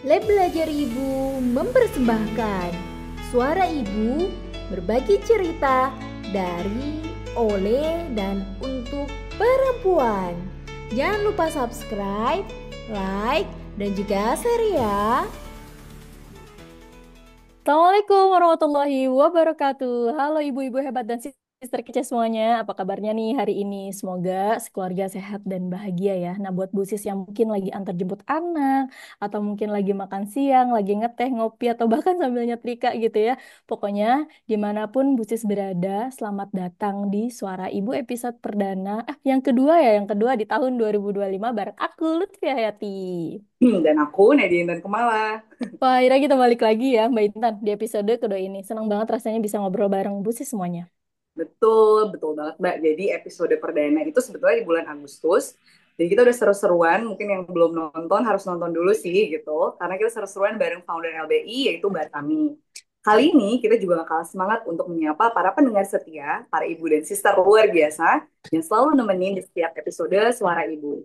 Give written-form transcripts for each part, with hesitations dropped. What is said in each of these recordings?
Lab Belajar Ibu mempersembahkan suara ibu berbagi cerita dari, oleh, dan untuk perempuan. Jangan lupa subscribe, like, dan juga share ya. Assalamualaikum warahmatullahi wabarakatuh. Halo ibu-ibu hebat dan sister kece semuanya. Apa kabarnya nih hari ini? Semoga sekeluarga sehat dan bahagia ya. Nah buat Bu Sis yang mungkin lagi antar jemput anak, atau mungkin lagi makan siang, lagi ngeteh, ngopi, atau bahkan sambil nyetrika gitu ya. Pokoknya dimanapun Bu Sis berada, selamat datang di Suara Ibu episode perdana. Yang kedua ya, yang kedua di tahun 2025 bareng aku, Lutfi Hayati. Dan aku Nadine dan Kumala. Wah, akhirnya kita balik lagi ya Mbak Intan di episode kedua ini. Senang banget rasanya bisa ngobrol bareng Bu sih semuanya. Betul, betul banget Mbak. Jadi episode perdana itu sebetulnya di bulan Agustus. Dan kita udah seru-seruan, mungkin yang belum nonton harus nonton dulu sih gitu. Karena kita seru-seruan bareng founder LBI yaitu Mbak Tami. Kali ini kita juga gak kalah semangat untuk menyapa para pendengar setia, para ibu dan sister luar biasa yang selalu nemenin di setiap episode Suara Ibu.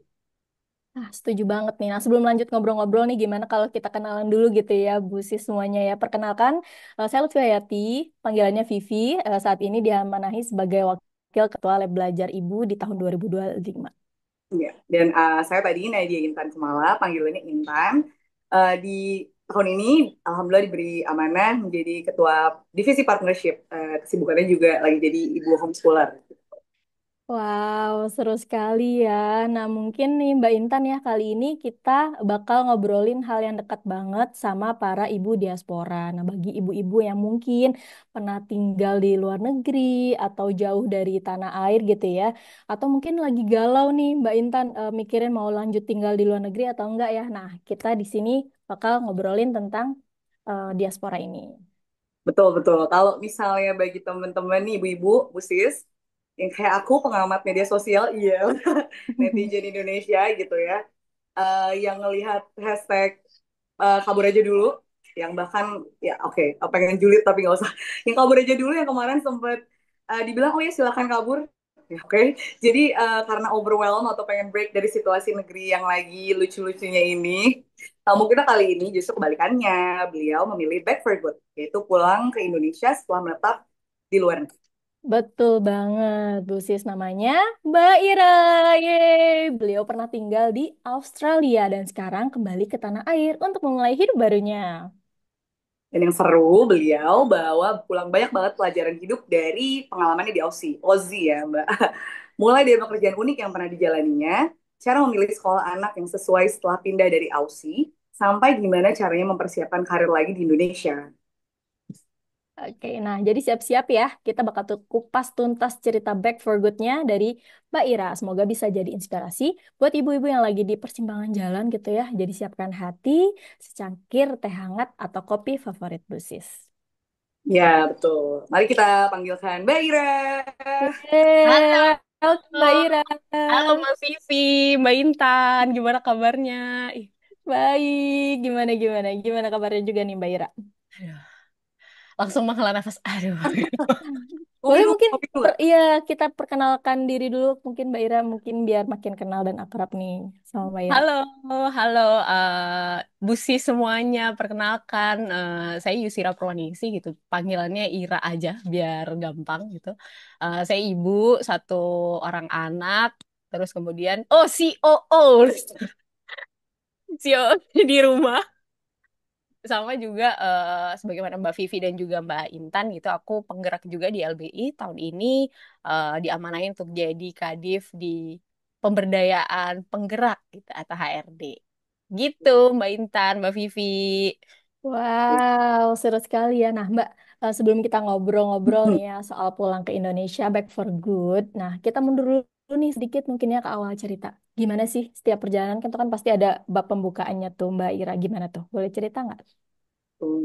Ah, setuju banget nih. Nah, sebelum lanjut ngobrol-ngobrol nih, gimana kalau kita kenalan dulu gitu ya, Bu Sis semuanya ya. Perkenalkan, saya Lutfi Hayati, panggilannya Vivi. Saat ini diamanahi sebagai Wakil Ketua Lab Belajar Ibu di tahun 2025. Ya. Dan saya tadi Nadia Intan Kumala, panggilannya Intan. Di tahun ini, Alhamdulillah diberi amanah menjadi Ketua Divisi Partnership. Kesibukannya juga lagi jadi Ibu Homeschooler. Wow, seru sekali ya. Nah, mungkin nih Mbak Intan ya, kali ini kita bakal ngobrolin hal yang dekat banget sama para ibu diaspora. Nah, bagi ibu-ibu yang mungkin pernah tinggal di luar negeri atau jauh dari tanah air gitu ya, atau mungkin lagi galau nih Mbak Intan mikirin mau lanjut tinggal di luar negeri atau enggak ya. Nah, kita di sini bakal ngobrolin tentang diaspora ini. Betul-betul. Kalau misalnya bagi teman-teman nih, ibu-ibu, Bu Sis, yang kayak aku pengamat media sosial, iya, netizen Indonesia gitu ya, yang ngelihat hashtag kabur aja dulu, yang bahkan ya oke, pengen julid tapi nggak usah. Yang kabur aja dulu yang kemarin sempat dibilang oh ya silakan kabur. Ya, oke. Jadi karena overwhelm atau pengen break dari situasi negeri yang lagi lucu-lucunya ini, tamu kita kali ini justru kebalikannya. Beliau memilih back for good, yaitu pulang ke Indonesia setelah menetap di luar negeri. Betul banget, Bu Sis namanya Mbak Ira. Yeay. Beliau pernah tinggal di Australia dan sekarang kembali ke tanah air untuk memulai hidup barunya. Dan yang seru, beliau bawa pulang banyak banget pelajaran hidup dari pengalamannya di Aussie. Aussie ya, Mbak. Mulai dari pekerjaan unik yang pernah dijalaninya, cara memilih sekolah anak yang sesuai setelah pindah dari Aussie, sampai gimana caranya mempersiapkan karir lagi di Indonesia. Oke, nah jadi siap-siap ya. Kita bakal tuh kupas tuntas cerita Back for Good-nya dari Mbak Ira. Semoga bisa jadi inspirasi buat ibu-ibu yang lagi di persimpangan jalan gitu ya. Jadi siapkan hati, secangkir teh hangat atau kopi favorit Bu Sis. Ya, betul. Mari kita panggilkan Mbak Ira. Yeay, Halo, welcome Mbak Ira. halo Mbak Vivi, Mbak Intan, gimana kabarnya? Ih, Baik, gimana gimana? Gimana kabarnya juga nih Mbak Ira? aduh, langsung menghela nafas. Aduh. Kopi Boleh dulu, mungkin kopi dulu. iya kita perkenalkan diri dulu mungkin Mbak Ira mungkin biar makin kenal dan akrab nih sama Mbak Ira. Halo, halo, Busi semuanya. Perkenalkan, saya Yusira Purwaningsih gitu. Panggilannya Ira aja biar gampang gitu. Saya ibu, satu orang anak, terus kemudian, oh COO, CEO di rumah. Sama juga sebagaimana Mbak Vivi dan juga Mbak Intan gitu, aku penggerak juga di LBI tahun ini diamanahin untuk jadi kadif di pemberdayaan penggerak gitu atau HRD. Gitu Mbak Intan, Mbak Vivi. Wow, seru sekali ya. Nah, Mbak, sebelum kita ngobrol-ngobrol nih ya soal pulang ke Indonesia back for good. Nah, kita mundur dulu nih sedikit mungkin ya ke awal cerita. Gimana sih setiap perjalanan kan itu kan pasti ada bab pembukaannya tuh Mbak Ira. Gimana tuh? Boleh cerita nggak?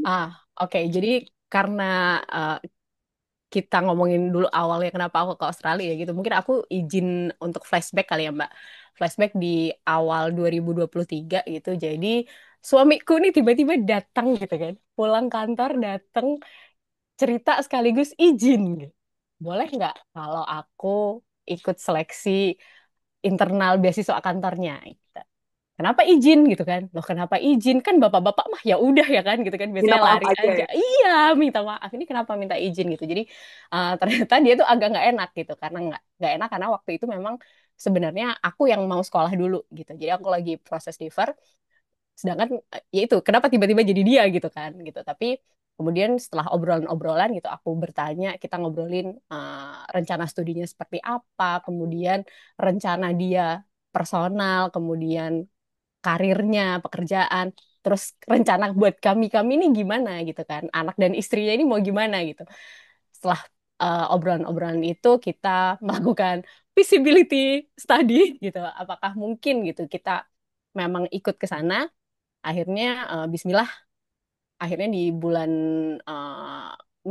Ah, oke. Jadi karena eh, kita ngomongin dulu awalnya kenapa aku ke Australia ya gitu. Mungkin aku izin untuk flashback kali ya Mbak. Flashback di awal 2023 gitu. Jadi suamiku nih tiba-tiba datang gitu kan. Pulang kantor datang cerita sekaligus izin gitu. Boleh nggak kalau aku ikut seleksi internal beasiswa kantornya gitu. kenapa izin gitu kan? Loh kenapa izin? Kan bapak-bapak mah ya udah ya kan gitu kan. Minta Biasanya maaf lari aja aja. ya. Iya, minta maaf. Ini kenapa minta izin gitu. Jadi ternyata dia tuh agak nggak enak gitu. Karena nggak enak karena waktu itu memang sebenarnya aku yang mau sekolah dulu gitu. Jadi aku lagi proses diver. Sedangkan ya itu kenapa tiba-tiba jadi dia gitu kan gitu. Tapi kemudian setelah obrolan-obrolan gitu aku bertanya, kita ngobrolin rencana studinya seperti apa, kemudian rencana dia personal, kemudian karirnya, pekerjaan, terus rencana buat kami-kami ini gimana gitu kan. Anak dan istrinya ini mau gimana gitu. Setelah obrolan-obrolan itu kita melakukan feasibility study gitu. Apakah mungkin gitu kita memang ikut ke sana. Akhirnya bismillah, akhirnya di bulan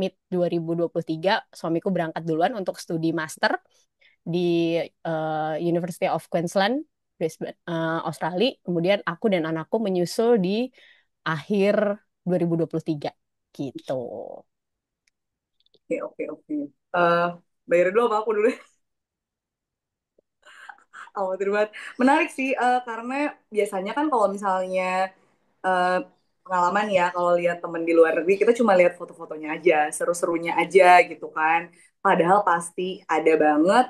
mid 2023 suamiku berangkat duluan untuk studi master di University of Queensland, Brisbane, Australia. Kemudian aku dan anakku menyusul di akhir 2023 gitu. Oke, oke, oke. Eh, Bayar dulu apa aku dulu? Khawatir banget. Menarik sih, karena biasanya kan kalau misalnya eh, pengalaman ya, kalau lihat temen di luar negeri, kita cuma lihat foto-fotonya aja, seru-serunya aja gitu kan. Padahal pasti ada banget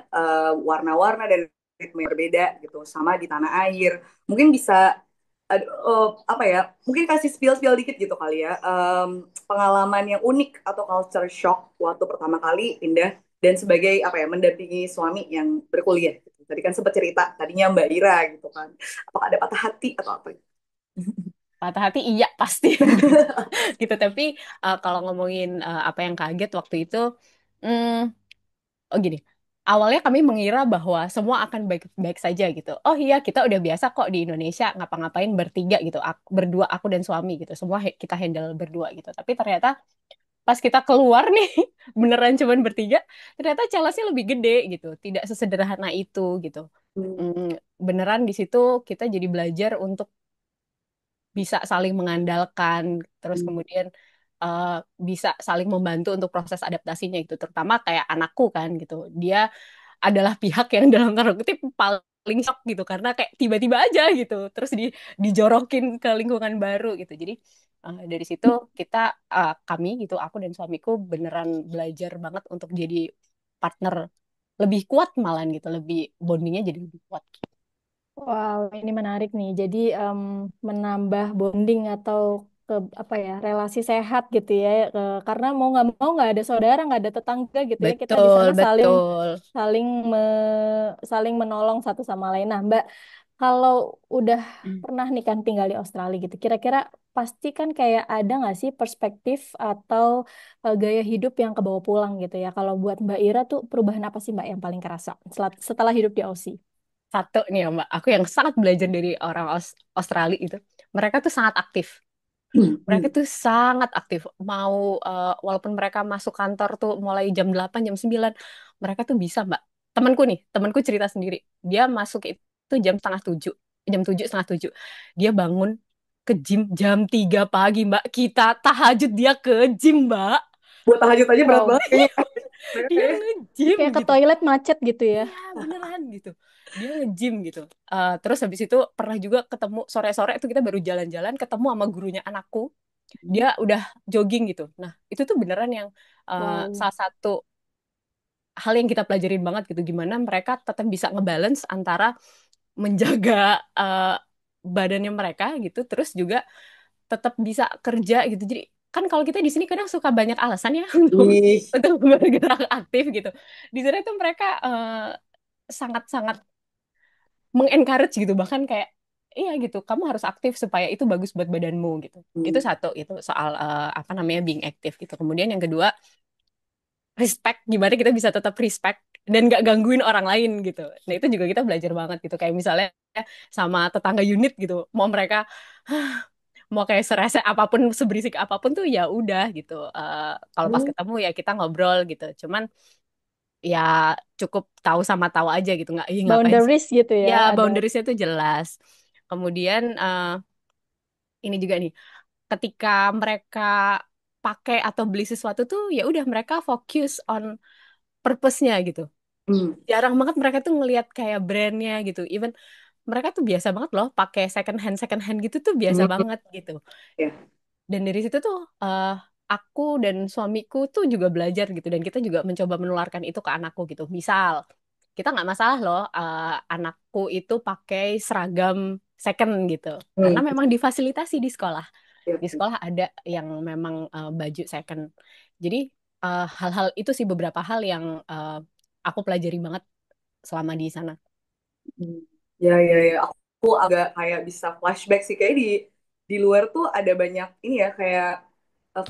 warna-warna dan ritme yang berbeda gitu, sama di tanah air. Mungkin bisa, apa ya, mungkin kasih spill-spill dikit gitu kali ya. Pengalaman yang unik atau culture shock waktu pertama kali pindah dan sebagai apa ya mendampingi suami yang berkuliah gitu. Tadi kan sempat cerita tadinya Mbak Ira gitu kan. Apakah ada patah hati atau apa? Patah hati iya pasti gitu. Tapi kalau ngomongin apa yang kaget waktu itu, hmm, oh gini, awalnya kami mengira bahwa semua akan baik-baik saja gitu. Oh iya, kita udah biasa kok di Indonesia ngapa-ngapain bertiga gitu, berdua aku dan suami gitu. Semua kita handle berdua gitu. Tapi ternyata pas kita keluar nih, beneran cuman bertiga, ternyata challenge-nya lebih gede gitu. Tidak sesederhana itu gitu. Hmm. Beneran di situ kita jadi belajar untuk bisa saling mengandalkan, terus kemudian eh, bisa saling membantu untuk proses adaptasinya gitu. Terutama kayak anakku kan gitu. Dia adalah pihak yang dalam tanda kutip paling shock gitu karena kayak tiba-tiba aja gitu terus dijorokin ke lingkungan baru gitu jadi dari situ kita kami gitu aku dan suamiku beneran belajar banget untuk jadi partner lebih kuat malah gitu lebih bondingnya jadi lebih kuat. Wow, ini menarik nih. Jadi menambah bonding atau ke apa ya relasi sehat gitu ya. Karena mau nggak ada saudara, nggak ada tetangga gitu ya. Kita di Betul, sana saling betul. saling saling menolong satu sama lain. Nah, Mbak, kalau udah pernah nih kan tinggal di Australia gitu, kira-kira pasti kan kayak ada nggak sih perspektif atau gaya hidup yang kebawa pulang gitu ya? Kalau buat Mbak Ira tuh perubahan apa sih Mbak yang paling kerasa setelah hidup di Aussie? Satu nih ya Mbak, aku yang sangat belajar dari orang Australia itu, mereka tuh sangat aktif. Mereka tuh sangat aktif. Mau walaupun mereka masuk kantor tuh mulai jam 8 jam 9 mereka tuh bisa, Mbak. Temanku cerita sendiri. Dia masuk itu jam setengah 7, jam 7 setengah 7. Dia bangun ke gym jam 3 pagi, Mbak. Kita tahajud dia ke gym, Mbak. Buat tahajud aja berat Wow. banget kayaknya. Dia Kayak, nge-gym Kayak ke gitu. toilet macet gitu ya. Iya, beneran gitu. Dia nge-gym gitu. Terus habis itu pernah juga ketemu sore-sore itu kita baru jalan-jalan ketemu sama gurunya anakku. Dia udah jogging gitu. Nah, itu tuh beneran yang Wow. salah satu hal yang kita pelajarin banget gitu. Gimana mereka tetap bisa ngebalance antara menjaga badannya mereka gitu, terus juga tetap bisa kerja gitu. Jadi kan kalau kita di sini kadang suka banyak alasan ya ih, untuk bergerak aktif gitu. Di sana itu mereka sangat-sangat mengencourage gitu bahkan kayak iya gitu kamu harus aktif supaya itu bagus buat badanmu gitu itu hmm. satu itu soal apa namanya being active gitu kemudian yang kedua respect gimana kita bisa tetap respect dan gak gangguin orang lain gitu nah itu juga kita belajar banget gitu kayak misalnya sama tetangga unit gitu mau mereka mau kayak serese apapun seberisik apapun tuh ya udah gitu. Kalau pas Hmm. ketemu ya kita ngobrol gitu cuman ya cukup tahu sama tahu aja gitu nggak ih ngapain sih Boundaries gitu ya ya, ada. boundariesnya tuh jelas kemudian ini juga nih ketika mereka pakai atau beli sesuatu tuh ya udah mereka fokus on purpose-nya gitu Hmm. jarang banget mereka tuh ngelihat kayak brandnya gitu even mereka tuh biasa banget loh pakai second hand gitu tuh biasa Hmm, banget gitu. ya. Dan dari situ tuh aku dan suamiku tuh juga belajar gitu dan kita juga mencoba menularkan itu ke anakku gitu. Misal kita nggak masalah loh anakku itu pakai seragam second gitu karena Hmm, memang difasilitasi di sekolah. ya, Di ya. sekolah ada yang memang baju second. Jadi hal-hal itu sih beberapa hal yang aku pelajari banget selama di sana. Hmm. Ya, ya, ya. Aku agak kayak bisa flashback sih. Kayak di luar tuh ada banyak ini ya, kayak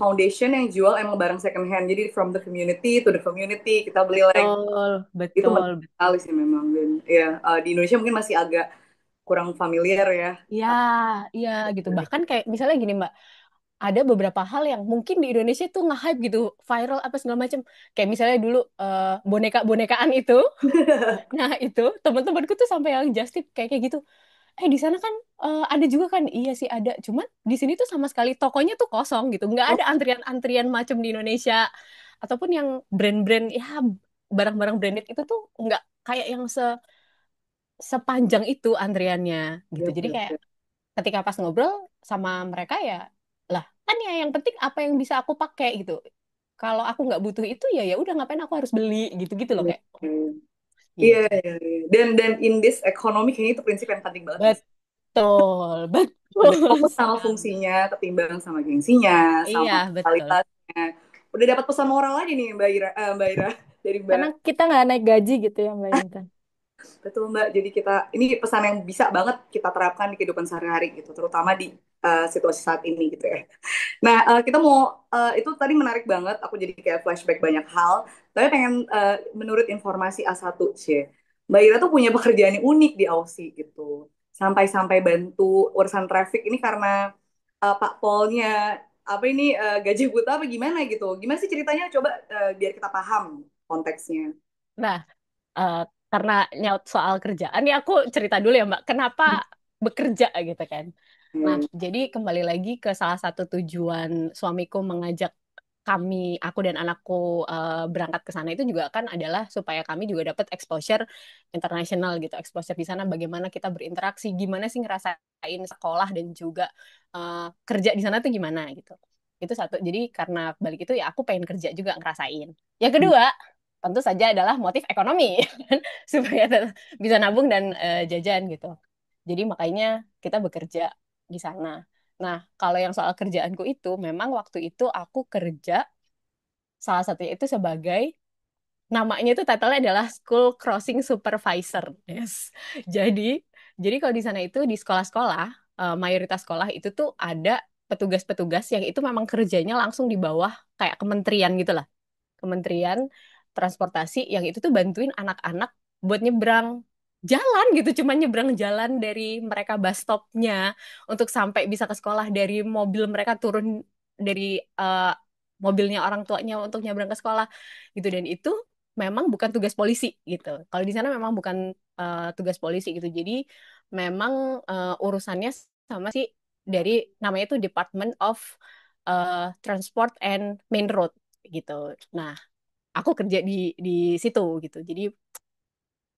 foundation yang jual emang barang second hand. Jadi from the community to the community, kita beli lagi. Betul, Itu betul, menarik betul. sekali sih memang. Dan ya, di Indonesia mungkin masih agak kurang familiar ya. Iya, iya gitu. Dari Bahkan kayak misalnya gini Mbak, ada beberapa hal yang mungkin di Indonesia tuh nge-hype gitu, viral apa segala macam. Kayak misalnya dulu boneka-bonekaan itu. Nah, itu teman-temanku tuh sampai yang just tip kayak gitu. Di sana kan ada juga kan? Iya sih ada. Cuman di sini tuh sama sekali tokonya tuh kosong gitu. Nggak Oh, ada antrian-antrian macam di Indonesia. Ataupun yang brand-brand, ya barang-barang branded itu tuh nggak kayak yang sepanjang itu antriannya gitu. ya, Jadi ya, kayak ya. ketika pas ngobrol sama mereka ya, lah kan ya yang penting apa yang bisa aku pakai gitu. Kalau aku nggak butuh itu ya ya udah ngapain aku harus beli gitu-gitu loh Iya, kayak iya, gitu. iya, iya. Dan in this economy kayaknya itu prinsip yang penting banget. Betul, Lebih betul fokus sama sekali. fungsinya ketimbang sama gengsinya, Iya, sama betul. kualitasnya. Udah dapat pesan moral lagi nih Mbak Ira dari Mbak. Karena kita nggak naik gaji gitu ya Mbak Intan. Betul Mbak. Jadi kita ini pesan yang bisa banget kita terapkan di kehidupan sehari-hari gitu, terutama di situasi saat ini gitu ya. Nah, kita mau itu tadi menarik banget. Aku jadi kayak flashback banyak hal. Tapi pengen menurut informasi A1C, Mbak Ira tuh punya pekerjaan yang unik di Aussie gitu. Sampai-sampai bantu urusan traffic ini karena Pak Polnya apa ini gaji buta apa gimana gitu. Gimana sih ceritanya? Coba biar kita paham konteksnya. Nah, eh, karena nyaut soal kerjaan ya aku cerita dulu ya Mbak, kenapa bekerja gitu kan. Nah, Hmm. jadi kembali lagi ke salah satu tujuan suamiku mengajak kami, aku dan anakku berangkat ke sana itu juga kan adalah supaya kami juga dapat exposure internasional gitu, exposure di sana bagaimana kita berinteraksi, gimana sih ngerasain sekolah dan juga kerja di sana tuh gimana gitu. Itu satu. Jadi karena balik itu ya aku pengen kerja juga ngerasain. Yang kedua, tentu saja adalah motif ekonomi supaya bisa nabung dan jajan gitu. Jadi makanya kita bekerja di sana. Nah, kalau yang soal kerjaanku itu, memang waktu itu aku kerja salah satunya itu sebagai namanya itu title adalah School Crossing Supervisor. Yes. Jadi, jadi kalau di sana itu di sekolah-sekolah, mayoritas sekolah itu tuh ada petugas-petugas yang itu memang kerjanya langsung di bawah kayak kementerian gitu lah. Kementerian Transportasi yang itu tuh bantuin anak-anak buat nyebrang jalan gitu, cuma nyebrang jalan dari mereka bus stopnya untuk sampai bisa ke sekolah dari mobil mereka turun dari eh, mobilnya orang tuanya untuk nyebrang ke sekolah gitu dan itu memang bukan tugas polisi gitu. Kalau di sana memang bukan tugas polisi gitu. Jadi memang urusannya sama sih dari namanya itu Department of Transport and Main Road gitu. Nah, aku kerja di situ gitu. Jadi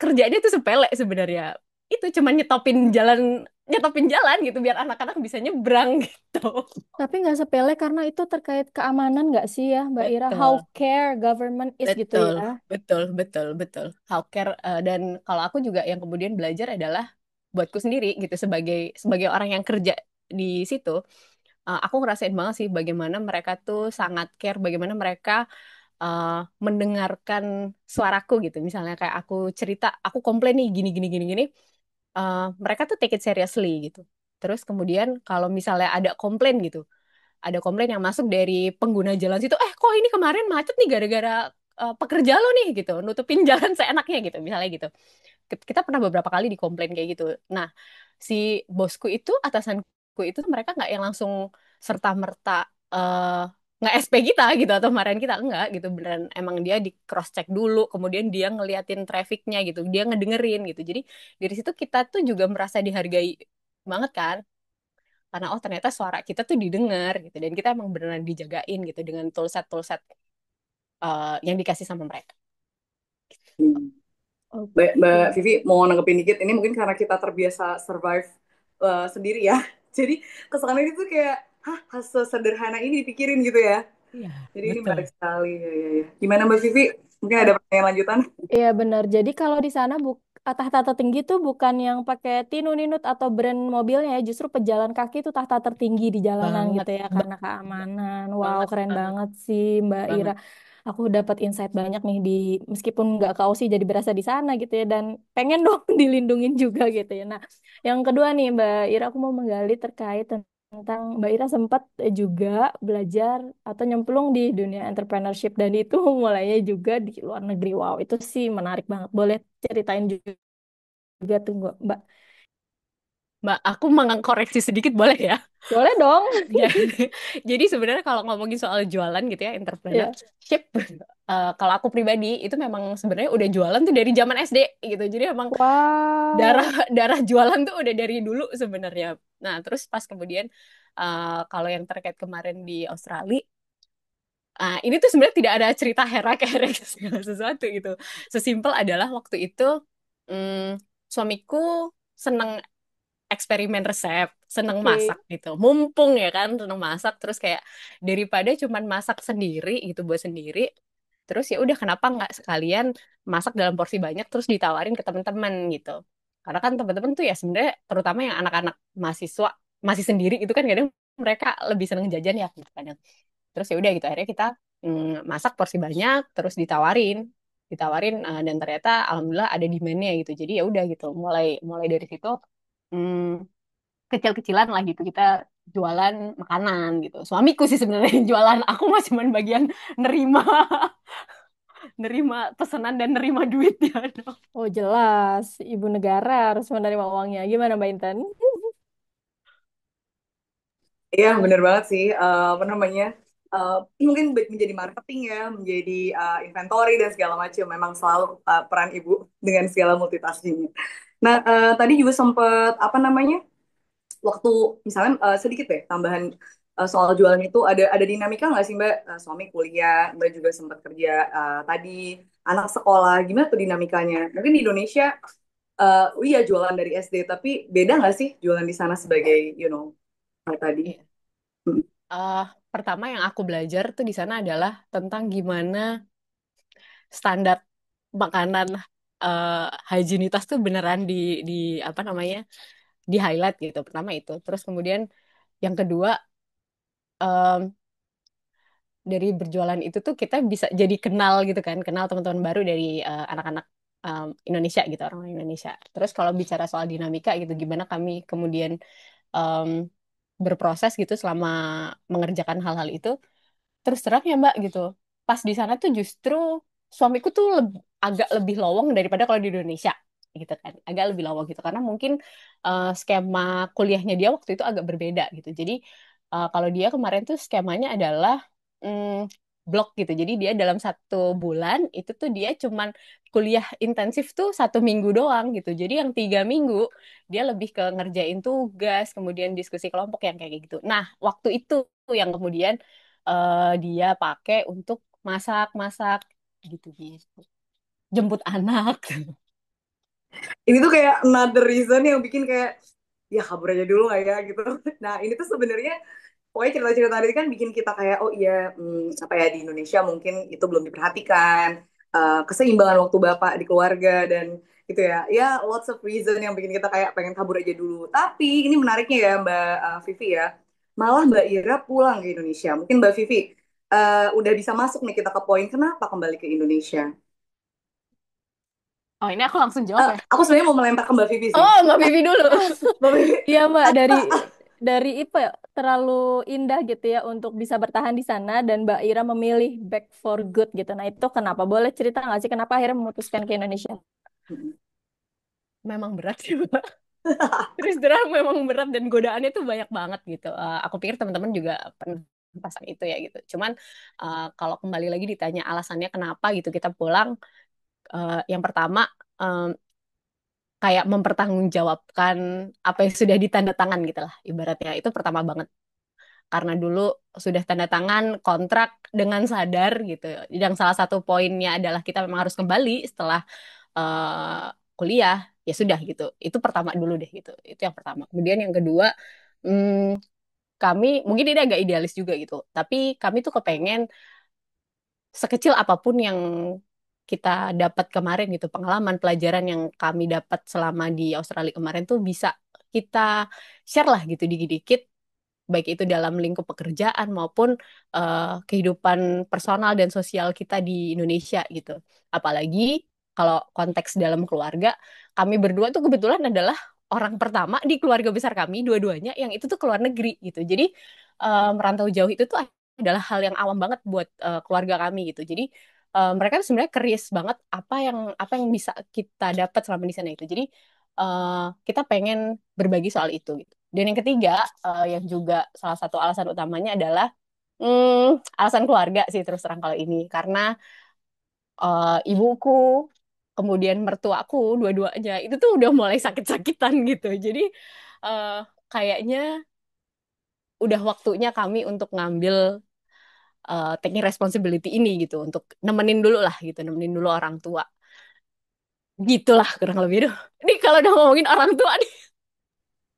kerjanya tuh sepele sebenarnya. Itu cuma nyetopin jalan gitu biar anak-anak bisa nyebrang gitu. Tapi nggak sepele karena itu terkait keamanan nggak sih ya Mbak Ira? How Betul, care government is gitu betul, ya. betul, betul, betul. Healthcare dan kalau aku juga yang kemudian belajar adalah buatku sendiri gitu sebagai sebagai orang yang kerja di situ, aku ngerasain banget sih bagaimana mereka tuh sangat care, bagaimana mereka uh, mendengarkan suaraku gitu. Misalnya kayak aku cerita, aku komplain nih gini gini gini gini, mereka tuh take it seriously gitu. Terus kemudian kalau misalnya ada komplain gitu, ada komplain yang masuk dari pengguna jalan situ, kok ini kemarin macet nih gara-gara pekerja lo nih gitu, nutupin jalan seenaknya gitu, misalnya gitu. Kita pernah beberapa kali dikomplain kayak gitu. Nah, si bosku itu, atasanku itu mereka nggak yang langsung serta-merta eh nge-SP kita gitu atau marahin kita enggak gitu beneran emang dia di cross check dulu kemudian dia ngeliatin trafficnya gitu dia ngedengerin gitu jadi dari situ kita tuh juga merasa dihargai banget kan karena oh ternyata suara kita tuh didengar gitu dan kita emang beneran dijagain gitu dengan toolset toolset yang dikasih sama mereka. Hmm. Mbak Oke. Vivi mau nanggepin dikit, ini mungkin karena kita terbiasa survive sendiri ya. Jadi kesana itu kayak, hah, sesederhana ini dipikirin gitu ya. Iya, Jadi ini betul. menarik sekali. Ya, ya, ya. Gimana Mbak Vivi? Mungkin ada Oh, pertanyaan lanjutan? iya benar. Jadi kalau di sana tahta tertinggi tuh bukan yang pakai tinun-ninut atau brand mobilnya ya, justru pejalan kaki itu tahta tertinggi di jalanan Banget, gitu ya karena keamanan. Wow, banget, keren banget, banget sih Mbak Ira. banget. Aku dapat insight banyak nih meskipun nggak ke Aussie jadi berasa di sana gitu ya dan pengen dong dilindungin juga gitu ya. Nah, yang kedua nih Mbak Ira aku mau menggali terkait tentang Mbak Ira sempat juga belajar atau nyemplung di dunia entrepreneurship dan itu mulainya juga di luar negeri. Wow, itu sih menarik banget. Boleh ceritain juga tuh Mbak. Mbak, aku mengkoreksi sedikit boleh ya? Boleh dong. Jadi, jadi sebenarnya kalau ngomongin soal jualan gitu ya, Ya. entrepreneurship, kalau aku pribadi itu memang sebenarnya udah jualan tuh dari zaman SD gitu. Jadi emang darah Wow. darah jualan tuh udah dari dulu sebenarnya. Nah, terus pas kemudian kalau yang terkait kemarin di Australia, ini tuh sebenarnya tidak ada cerita herak-herek segala sesuatu gitu. Sesimpel adalah waktu itu suamiku seneng eksperimen resep, seneng Oke. masak gitu. Mumpung ya kan, seneng masak terus kayak daripada cuman masak sendiri gitu buat sendiri, terus ya udah kenapa nggak sekalian masak dalam porsi banyak terus ditawarin ke teman-teman gitu. Karena kan teman-teman tuh ya sebenarnya terutama yang anak-anak mahasiswa masih sendiri itu kan kadang mereka lebih seneng jajan ya gitu kadang. Terus ya udah gitu akhirnya kita masak porsi banyak terus ditawarin dan ternyata alhamdulillah ada demand-nya gitu. Jadi ya udah gitu mulai mulai dari situ mm, kecil-kecilan lah gitu kita jualan makanan gitu. Suamiku sih sebenarnya yang jualan, aku mah cuman bagian nerima nerima pesanan dan nerima duitnya dong. Oh jelas, ibu negara harus menerima uangnya. Gimana Mbak Intan? Iya, bener banget sih. Apa namanya? Eh, Mungkin menjadi marketing ya, menjadi inventory dan segala macam. Memang selalu peran ibu dengan segala multitaskingnya. Nah, tadi juga sempat apa namanya? Waktu misalnya sedikit deh tambahan soal jualan itu ada dinamika nggak sih Mbak? Suami kuliah, Mbak juga sempat kerja tadi, anak sekolah. Gimana tuh dinamikanya? Mungkin di Indonesia, iya jualan dari SD, tapi beda nggak sih jualan di sana sebagai, kayak tadi? Iya. Eh, Pertama yang aku belajar tuh di sana adalah tentang gimana standar makanan higienitas tuh beneran di apa namanya di highlight gitu. Pertama itu. Terus kemudian yang kedua dari berjualan itu tuh kita bisa jadi kenal gitu kan, kenal teman-teman baru dari anak-anak Indonesia gitu, orang Indonesia. Terus kalau bicara soal dinamika gitu, gimana kami kemudian em, berproses gitu selama mengerjakan hal-hal itu. Terus terang ya Mbak gitu, pas di sana tuh justru suamiku tuh agak lebih lowong daripada kalau di Indonesia gitu kan, agak lebih lowong gitu karena mungkin skema kuliahnya dia waktu itu agak berbeda gitu. Jadi kalau dia kemarin tuh skemanya adalah blok gitu. Jadi dia dalam 1 bulan itu tuh dia cuman kuliah intensif tuh 1 minggu doang gitu. Jadi yang 3 minggu dia lebih ke ngerjain tugas, kemudian diskusi kelompok yang kayak gitu. Nah, waktu itu yang kemudian dia pakai untuk masak-masak gitu-gitu. Jemput anak. Ini tuh kayak another reason yang bikin kayak, ya kabur aja dulu nggak ya gitu. Nah ini tuh sebenarnya pokoknya cerita-cerita tadi kan bikin kita kayak oh iya apa ya di Indonesia mungkin itu belum diperhatikan keseimbangan waktu bapak di keluarga dan gitu ya ya lots of reason yang bikin kita kayak pengen kabur aja dulu. Tapi ini menariknya ya Mbak Vivi ya, malah Mbak Ira pulang ke Indonesia. Mungkin Mbak Vivi udah bisa masuk nih kita ke poin kenapa kembali ke Indonesia. Oh, ini aku langsung jawab ya. Aku sebenarnya mau melempar ke Mbak Vivi sih. Oh, Mbak Vivi dulu. Mbak Vivi, Iya Mbak, dari apa ya, terlalu indah gitu ya untuk bisa bertahan di sana dan Mbak Ira memilih back for good gitu. Nah itu kenapa? Boleh cerita nggak sih kenapa akhirnya memutuskan ke Indonesia? Memang berat sih, Mbak. Terus terang memang berat dan godaannya tuh banyak banget gitu. Aku pikir teman-teman juga pernah pasang itu ya gitu. Cuman kalau kembali lagi ditanya alasannya kenapa gitu kita pulang, yang pertama em, kayak mempertanggungjawabkan apa yang sudah ditandatangan gitu lah ibaratnya. Itu pertama banget. Karena dulu sudah tanda tangan kontrak dengan sadar gitu. Yang salah satu poinnya adalah kita memang harus kembali setelah eh, kuliah, ya sudah gitu. Itu pertama dulu deh gitu. Itu yang pertama. Kemudian yang kedua, hmm, kami mungkin ini agak idealis juga gitu. Tapi kami tuh kepengen sekecil apapun yang kita dapat kemarin gitu, pengalaman pelajaran yang kami dapat selama di Australia kemarin tuh bisa kita share lah gitu dikit-dikit, baik itu dalam lingkup pekerjaan maupun kehidupan personal dan sosial kita di Indonesia gitu. Apalagi kalau konteks dalam keluarga, kami berdua tuh kebetulan adalah orang pertama di keluarga besar kami, dua-duanya yang itu tuh ke luar negeri gitu. Jadi merantau jauh itu tuh adalah hal yang awam banget buat keluarga kami gitu. Jadi mereka tuh sebenarnya curious banget apa yang bisa kita dapat selama di sana itu. Jadi kita pengen berbagi soal itu gitu. Dan yang ketiga, yang juga salah satu alasan utamanya adalah alasan keluarga sih terus terang kalau ini. Karena ibuku, kemudian mertuaku, dua-duanya itu tuh udah mulai sakit-sakitan gitu. Jadi eh, kayaknya udah waktunya kami untuk ngambil taking responsibility ini gitu. Untuk nemenin dulu lah gitu, nemenin dulu orang tua. Gitulah kurang lebih. Duh. Ini kalau udah ngomongin orang tua nih,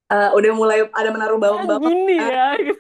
Udah mulai ada menaruh bawang-bawang. gini Ah, ya.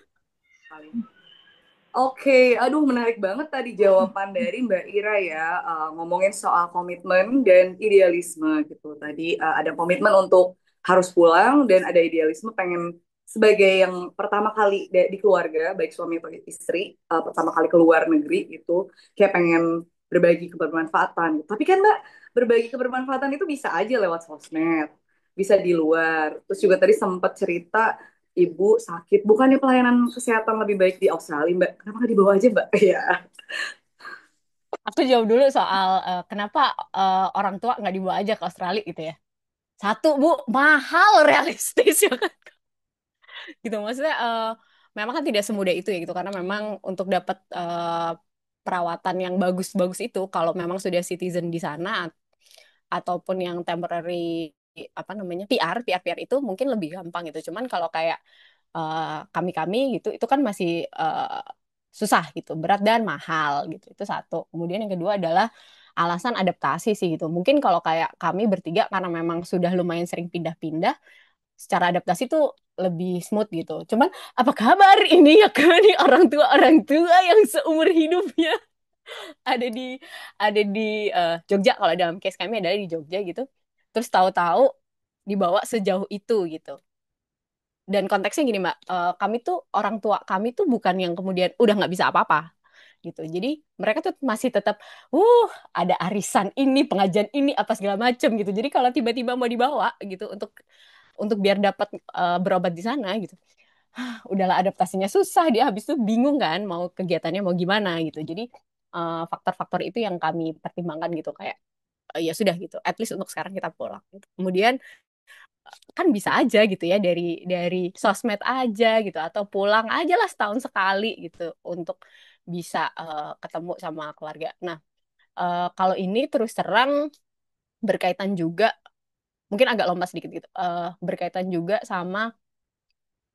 Oke, aduh menarik banget tadi jawaban dari Mbak Ira ya, ngomongin soal komitmen dan idealisme gitu. Tadi ada komitmen untuk harus pulang dan ada idealisme pengen sebagai yang pertama kali di keluarga, baik suami atau istri, pertama kali keluar negeri itu kayak pengen berbagi kebermanfaatan. Tapi kan Mbak, berbagi kebermanfaatan itu bisa aja lewat sosmed, bisa di luar. Terus juga tadi sempat cerita ibu sakit. Bukannya pelayanan kesehatan lebih baik di Australia, Mbak? Kenapa nggak dibawa aja, Mbak? Iya. Aku jawab dulu soal kenapa orang tua nggak dibawa aja ke Australia gitu ya. Satu, Bu, mahal realistis ya kan. Gitu maksudnya memang kan tidak semudah itu ya gitu karena memang untuk dapat perawatan yang bagus-bagus itu kalau memang sudah citizen di sana ataupun yang temporary apa namanya PR itu mungkin lebih gampang gitu. Cuman kalau kayak kami-kami gitu itu kan masih susah gitu, berat dan mahal gitu. Itu satu. Kemudian yang kedua adalah alasan adaptasi sih gitu. Mungkin kalau kayak kami bertiga karena memang sudah lumayan sering pindah-pindah, secara adaptasi tuh lebih smooth gitu. Cuman apa kabar ini ya kan nih orang tua yang seumur hidupnya ada di ada di Jogja kalau dalam case kami adalah di Jogja gitu. Terus tahu-tahu dibawa sejauh itu gitu. Dan konteksnya gini Mbak, kami tuh orang tua kami tuh bukan yang kemudian udah nggak bisa apa-apa gitu. Jadi mereka tuh masih tetap, ada arisan ini, pengajian ini, apa segala macam gitu. Jadi kalau tiba-tiba mau dibawa gitu untuk biar dapat berobat di sana gitu, udahlah adaptasinya susah. Dia habis itu bingung kan mau kegiatannya mau gimana gitu. Jadi faktor-faktor itu yang kami pertimbangkan gitu kayak ya sudah gitu. At least untuk sekarang kita pulang. Gitu. Kemudian kan bisa aja gitu ya dari sosmed aja gitu atau pulang aja lah setahun sekali gitu untuk bisa ketemu sama keluarga. Nah, kalau ini terus terang berkaitan juga mungkin agak lompat sedikit gitu. Berkaitan juga sama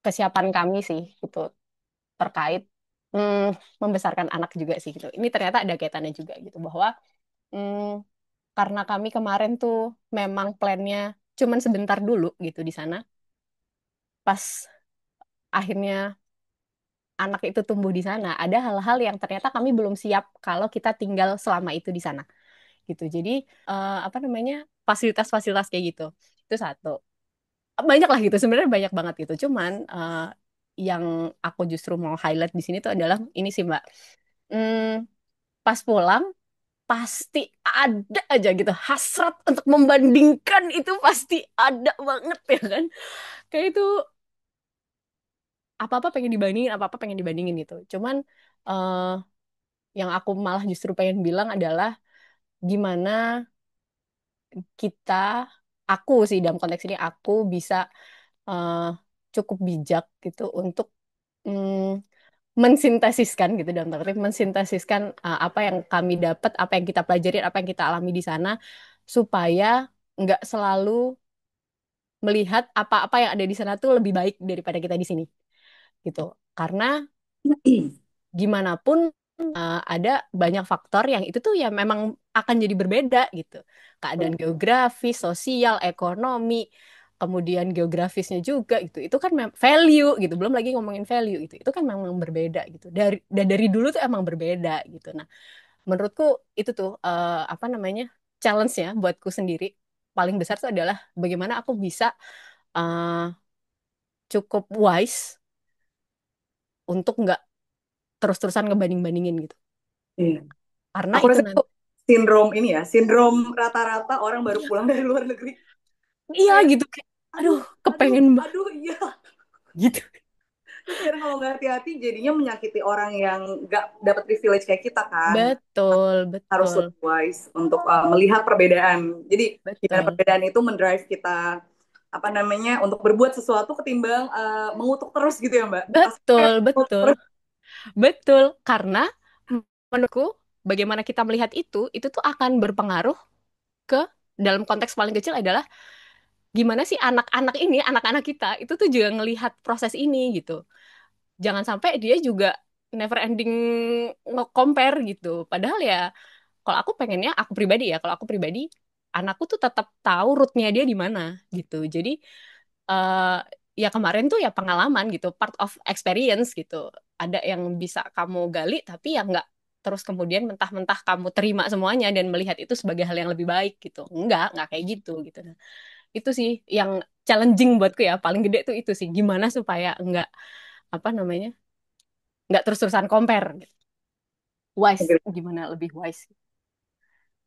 kesiapan kami sih gitu terkait membesarkan anak juga sih gitu. Ini ternyata ada kaitannya juga gitu bahwa mm, karena kami kemarin tuh memang plannya cuman sebentar dulu gitu di sana. Pas akhirnya anak itu tumbuh di sana, ada hal-hal yang ternyata kami belum siap kalau kita tinggal selama itu di sana gitu. Jadi apa namanya fasilitas-fasilitas kayak gitu itu satu. Banyak lah gitu sebenarnya banyak banget gitu. Cuman yang aku justru mau highlight di sini tuh adalah ini sih Mbak. Hmm, pas pulang pasti ada aja gitu hasrat untuk membandingkan itu pasti ada banget ya kan. Kayak itu apa-apa pengen dibandingin, apa-apa pengen dibandingin gitu. Cuman eh, yang aku malah justru pengen bilang adalah gimana kita, aku sih dalam konteks ini aku bisa eh, cukup bijak gitu untuk mm, mensintesiskan gitu dalam tanda kutip mensintesiskan apa yang kami dapat, apa yang kita pelajari, apa yang kita alami di sana supaya nggak selalu melihat apa-apa yang ada di sana tuh lebih baik daripada kita di sini gitu. Karena gimana pun ada banyak faktor yang itu tuh ya memang akan jadi berbeda gitu. Keadaan geografis, sosial, ekonomi, kemudian geografisnya juga gitu. Itu kan value gitu. Belum lagi ngomongin value gitu. Itu kan memang berbeda gitu. Dari dulu tuh emang berbeda gitu. Nah, menurutku itu tuh apa namanya? Challenge-nya buatku sendiri paling besar tuh adalah bagaimana aku bisa eh, cukup wise untuk nggak terus-terusan ngebanding-bandingin gitu. Iya. Karena Aku itu rasa itu nanti, sindrom ini ya, sindrom rata-rata orang baru iya, pulang dari luar negeri. iya Kayak, gitu. Kayak, aduh, aduh, aduh, kepengen aduh, iya. gitu. Terus kadang kalau nggak hati-hati jadinya menyakiti orang yang nggak dapat privilege kayak kita kan. Betul, Harus betul, lebih wise untuk melihat perbedaan. Jadi gimana betul, perbedaan itu mendrive kita apa namanya untuk berbuat sesuatu ketimbang mengutuk terus gitu ya Mbak. betul, Sampai mengutuk betul, terus. betul. Karena menurutku, bagaimana kita melihat itu tuh akan berpengaruh ke dalam konteks paling kecil adalah gimana sih anak-anak ini, anak-anak kita itu tuh juga ngelihat proses ini gitu. Jangan sampai dia juga never ending nge-compare gitu. Padahal ya, kalau aku pengennya, aku pribadi ya, kalau aku pribadi, anakku tuh tetap tahu rootnya dia di mana gitu. Jadi eh ya kemarin tuh ya pengalaman gitu, part of experience gitu. Ada yang bisa kamu gali, tapi yang nggak terus kemudian mentah-mentah kamu terima semuanya dan melihat itu sebagai hal yang lebih baik gitu. Enggak kayak gitu gitu. Nah, itu sih yang challenging buatku ya, paling gede tuh itu sih. Gimana supaya enggak, apa namanya, nggak terus-terusan compare gitu. Wise, gimana lebih wise.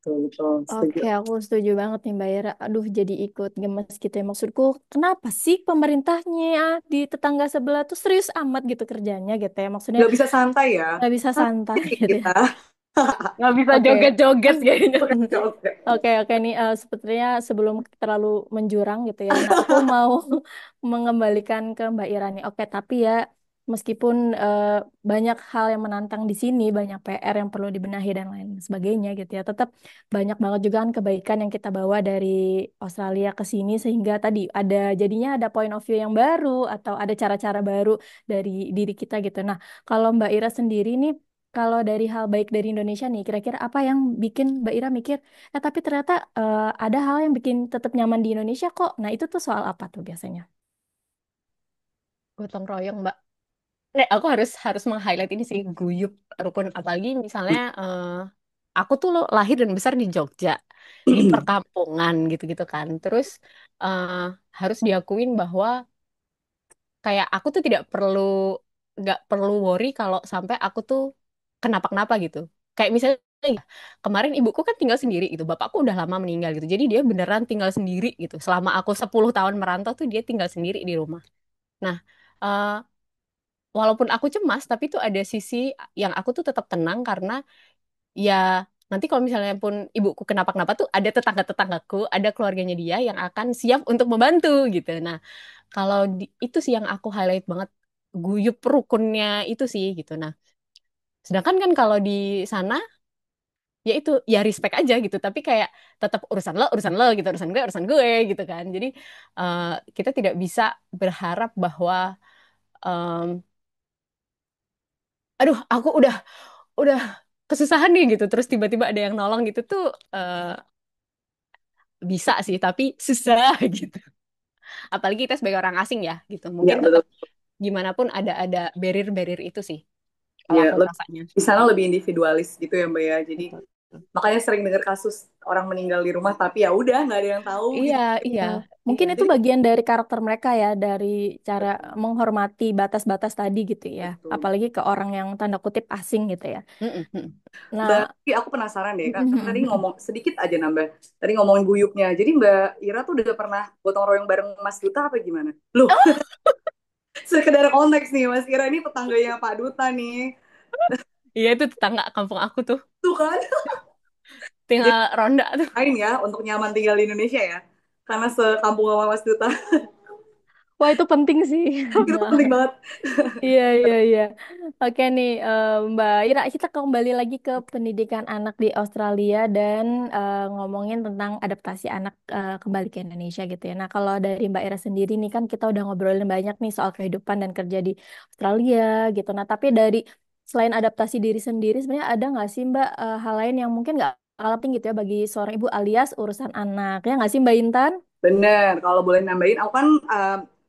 Betul, betul, setuju. Oke, aku setuju banget nih Mbak Ira. Aduh, jadi ikut gemes gitu ya. Maksudku, kenapa sih pemerintahnya di tetangga sebelah tuh serius amat gitu kerjanya gitu ya? Maksudnya Nggak bisa santai ya. nggak bisa santai Kayak gitu ya. kita. Nggak bisa Oke. joget-joget kayaknya. Oke. Oke, oke nih sepertinya sebelum terlalu menjurang gitu ya. Nah, aku mau mengembalikan ke Mbak Ira nih. Oke, tapi ya meskipun banyak hal yang menantang di sini, banyak PR yang perlu dibenahi dan lain sebagainya gitu ya. Tetap banyak banget juga kan kebaikan yang kita bawa dari Australia ke sini sehingga tadi ada jadinya ada point of view yang baru atau ada cara-cara baru dari diri kita gitu. Nah, kalau Mbak Ira sendiri nih kalau dari hal baik dari Indonesia nih, kira-kira apa yang bikin Mbak Ira mikir, tapi ternyata ada hal yang bikin tetap nyaman di Indonesia kok. Nah, itu tuh soal apa tuh biasanya? Gotong royong, Mbak. Aku harus harus meng-highlight ini sih, guyup rukun. Apalagi misalnya aku tuh lahir dan besar di Jogja, di perkampungan gitu-gitu kan. Terus eh, harus diakuin bahwa kayak aku tuh nggak perlu worry kalau sampai aku tuh kenapa-kenapa gitu. Kayak misalnya kemarin ibuku kan tinggal sendiri gitu, bapakku udah lama meninggal gitu. Jadi dia beneran tinggal sendiri gitu. Selama aku 10 tahun merantau tuh dia tinggal sendiri di rumah. Nah, eh, walaupun aku cemas, tapi tuh ada sisi yang aku tuh tetap tenang karena ya nanti kalau misalnya pun ibuku kenapa-kenapa tuh ada tetangga-tetanggaku, ada keluarganya dia yang akan siap untuk membantu gitu. Nah, kalau itu sih yang aku highlight banget, guyup rukunnya itu sih gitu. Nah, sedangkan kan kalau di sana ya itu ya respect aja gitu, tapi kayak tetap urusan lo gitu, urusan gue gitu kan. Jadi eh, kita tidak bisa berharap bahwa em, aduh aku udah kesusahan nih gitu terus tiba-tiba ada yang nolong gitu tuh bisa sih tapi susah gitu, apalagi kita sebagai orang asing ya gitu Ya, mungkin tetap betul. gimana pun ada barrier itu sih kalau Ya, aku rasanya. di sana lebih individualis gitu ya Mbak ya. Jadi Betul. makanya sering dengar kasus orang meninggal di rumah tapi ya udah nggak ada yang tahu Iya, gitu. iya, iya. Mungkin itu Jadi bagian dari karakter mereka ya, dari cara Betul, menghormati batas-batas tadi gitu ya. betul. Apalagi ke orang yang tanda kutip asing gitu ya. mm-mm, mm. Mbak, Nah, tapi aku penasaran deh, kan tadi ngomong sedikit aja nambah. Tadi ngomongin guyupnya. Jadi Mbak Ira tuh udah pernah gotong royong bareng Mas Duta apa gimana? Loh, sekedar konteks nih, Mas Ira ini tetangganya Pak Duta nih. Iya itu tetangga kampung aku tuh Tuh kan? Jadi tinggal ronda tuh. lain ya untuk nyaman tinggal di Indonesia ya. Karena sekampung sama Mas Duta. wah itu penting sih. Itu penting banget. Iya, iya, iya. Oke nih, Mbak Ira, kita kembali lagi ke pendidikan anak di Australia dan ngomongin tentang adaptasi anak kembali ke Indonesia gitu ya. Nah, kalau dari Mbak Ira sendiri nih kan kita udah ngobrolin banyak nih soal kehidupan dan kerja di Australia gitu. Nah, tapi dari selain adaptasi diri sendiri, sebenarnya ada nggak sih Mbak hal lain yang mungkin nggak Skala penting gitu ya bagi seorang ibu alias urusan anak. Ya nggak sih Mbak Intan? Bener, kalau boleh nambahin, aku kan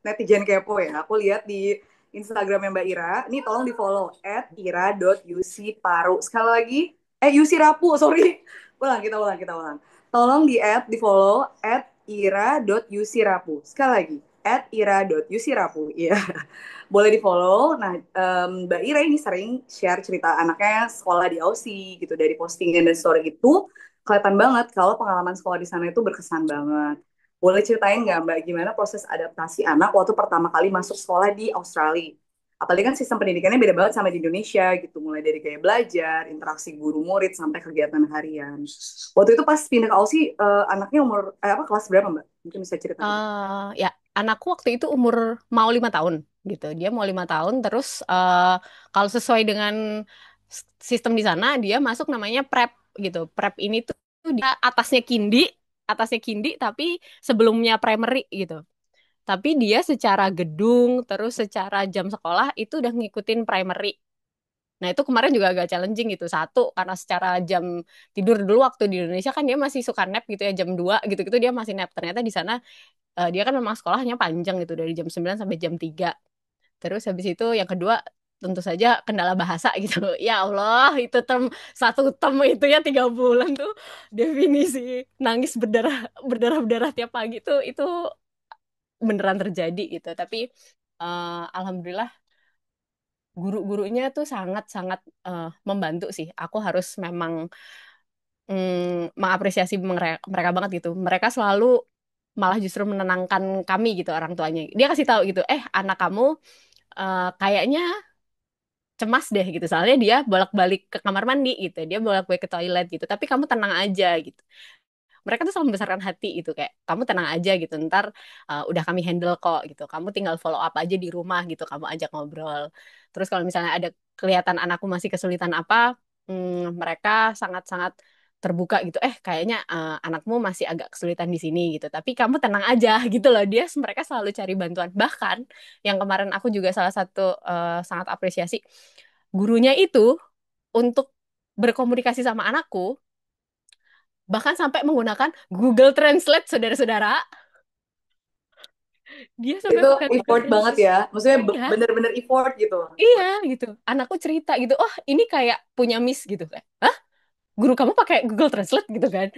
netizen kepo ya. Aku lihat di Instagramnya Mbak Ira. Ini tolong di follow @ira.yusiparu. Sekali lagi, Yusirapu, sorry. Kita ulang. Tolong di follow @ira.yusirapu. Sekali lagi, @ira.yusirapu. Iya, boleh di follow. Nah, Mbak Ira ini sering share cerita anaknya sekolah di Aussie gitu. Dari postingan dan story itu kelihatan banget kalau pengalaman sekolah di sana itu berkesan banget. Boleh ceritain nggak Mbak gimana proses adaptasi anak waktu pertama kali masuk sekolah di Australia? Apalagi kan sistem pendidikannya beda banget sama di Indonesia gitu, mulai dari kayak belajar, interaksi guru murid sampai kegiatan harian. Waktu itu pas pindah ke Aussie, anaknya umur apa kelas berapa Mbak? Mungkin bisa ceritain. Ya, anakku waktu itu umur mau 5 tahun gitu. Dia mau 5 tahun. Terus kalau sesuai dengan sistem di sana, dia masuk namanya prep gitu. Prep ini tuh dia atasnya kindi, tapi sebelumnya primary gitu. Tapi dia secara gedung, terus secara jam sekolah itu udah ngikutin primary. Nah, itu kemarin juga agak challenging gitu. Satu, karena secara jam tidur dulu waktu di Indonesia kan dia masih suka nap gitu ya, jam 2 gitu-gitu dia masih nap. Ternyata di sana dia kan memang sekolahnya panjang gitu dari jam 9 sampai jam 3. Terus habis itu yang kedua tentu saja kendala bahasa gitu. Ya Allah, itu satu term itu ya 3 bulan tuh definisi nangis berdarah-berdarah tiap pagi tuh itu beneran terjadi gitu. Tapi alhamdulillah guru-gurunya tuh sangat-sangat membantu sih. Aku harus memang mengapresiasi mereka banget gitu. Mereka selalu malah justru menenangkan kami gitu orang tuanya. Dia kasih tahu gitu, anak kamu kayaknya cemas deh gitu. Soalnya dia bolak-balik ke kamar mandi gitu, dia bolak-balik ke toilet gitu. Tapi kamu tenang aja gitu. Mereka tuh selalu membesarkan hati gitu kayak kamu tenang aja gitu. Ntar udah kami handle kok gitu. Kamu tinggal follow up aja di rumah gitu. Kamu ajak ngobrol. Terus kalau misalnya ada kelihatan anakku masih kesulitan apa, mereka sangat-sangat terbuka gitu. Kayaknya anakmu masih agak kesulitan di sini gitu. Tapi kamu tenang aja gitu loh. Mereka selalu cari bantuan. Bahkan yang kemarin aku juga salah satu sangat apresiasi gurunya itu untuk berkomunikasi sama anakku bahkan sampai menggunakan Google Translate, saudara-saudara. Dia sampai Itu pakai Google effort banget Translate. ya. Maksudnya Iya, bener-bener effort gitu. iya gitu. Anakku cerita gitu, oh ini kayak punya Miss gitu kan. Hah? Guru kamu pakai Google Translate gitu kan?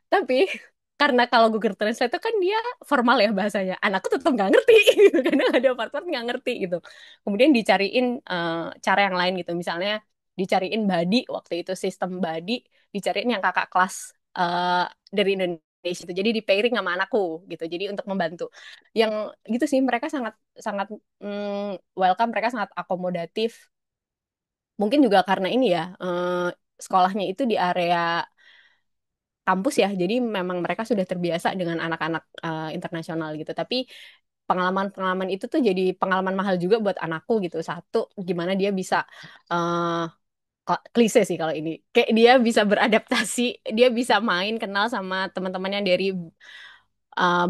Tapi karena kalau Google Translate itu kan dia formal ya bahasanya. Anakku tetap nggak ngerti gitu. Karena ada part-part nggak ngerti gitu. Kemudian dicariin cara yang lain gitu. Misalnya dicariin body, waktu itu sistem body, dicariin yang kakak kelas dari Indonesia itu. Jadi di pairing sama anakku gitu. Jadi untuk membantu. Yang gitu sih mereka sangat sangat welcome, mereka sangat akomodatif. Mungkin juga karena ini ya, sekolahnya itu di area kampus ya, jadi memang mereka sudah terbiasa dengan anak-anak internasional gitu. Tapi pengalaman-pengalaman itu tuh jadi pengalaman mahal juga buat anakku gitu. Satu, gimana dia bisa eh, klise sih kalau ini, kayak dia bisa beradaptasi, dia bisa main kenal sama teman-teman yang dari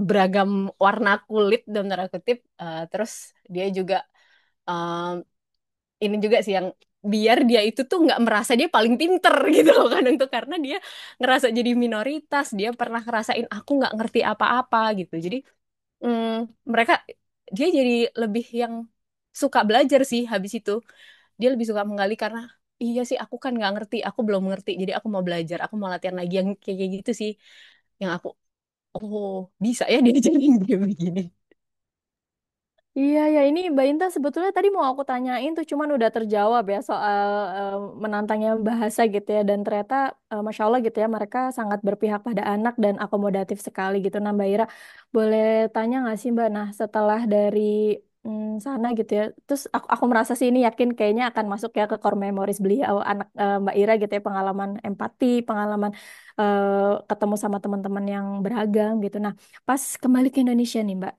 beragam warna kulit dalam tanda kutip. Terus dia juga ini juga sih yang biar dia itu tuh nggak merasa dia paling pinter gitu loh kadang tuh karena dia ngerasa jadi minoritas, dia pernah ngerasain aku nggak ngerti apa-apa gitu. Jadi mm, mereka dia jadi lebih yang suka belajar sih habis itu. Dia lebih suka menggali karena iya sih aku kan nggak ngerti, aku belum ngerti, jadi aku mau belajar, aku mau latihan lagi yang kayak kayak gitu sih yang aku oh bisa ya diajarin dia begini. Iya ya ini Mbak Inta sebetulnya tadi mau aku tanyain tuh cuman udah terjawab ya soal menantangnya bahasa gitu ya dan ternyata Masya Allah gitu ya mereka sangat berpihak pada anak dan akomodatif sekali gitu. Nah Mbak Ira boleh tanya nggak sih Mbak, nah setelah dari sana gitu ya terus aku merasa sih ini yakin kayaknya akan masuk ya ke core memories beliau anak Mbak Ira gitu ya, pengalaman empati, pengalaman ketemu sama teman-teman yang beragam gitu. Nah pas kembali ke Indonesia nih Mbak,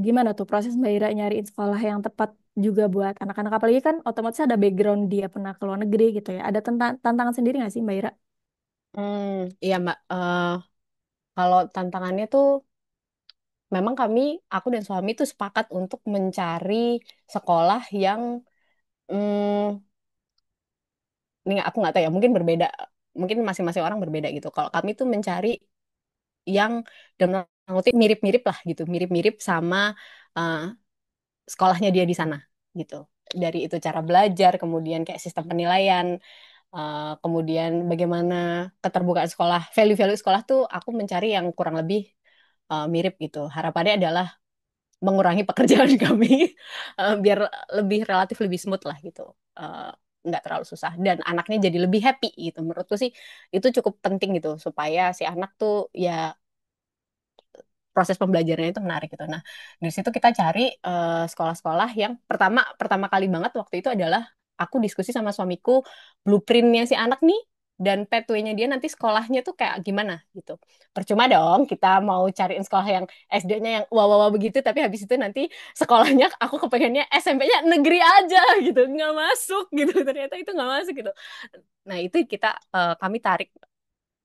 gimana tuh proses Mbak Ira nyariin sekolah yang tepat juga buat anak-anak? Apalagi kan otomatis ada background dia pernah ke luar negeri gitu ya. Ada tantangan sendiri nggak sih Mbak Ira? Iya Mbak. Kalau tantangannya tuh memang aku dan suami tuh sepakat untuk mencari sekolah yang, hmm, ini aku nggak tahu ya, mungkin berbeda. mungkin masing-masing orang berbeda gitu. Kalau kami tuh mencari yang dalam tanda kutip mirip-mirip lah gitu, mirip-mirip sama uh, sekolahnya dia di sana gitu. Dari itu cara belajar, kemudian kayak sistem penilaian, kemudian bagaimana keterbukaan sekolah, value-value sekolah tuh aku mencari yang kurang lebih mirip gitu. Harapannya adalah mengurangi pekerjaan kami biar lebih relatif lebih smooth lah gitu. Eh, nggak terlalu susah dan anaknya jadi lebih happy gitu. Menurutku sih itu cukup penting gitu supaya si anak tuh ya proses pembelajarannya itu menarik gitu. Nah, dari situ kita cari sekolah-sekolah yang pertama pertama kali banget waktu itu adalah aku diskusi sama suamiku blueprintnya si anak nih dan pathway-nya dia nanti sekolahnya tuh kayak gimana gitu. Percuma dong kita mau cariin sekolah yang SD-nya yang wah begitu, tapi habis itu nanti sekolahnya aku kepengennya SMP-nya negeri aja gitu, nggak masuk gitu. Ternyata itu nggak masuk gitu. Nah, itu kami tarik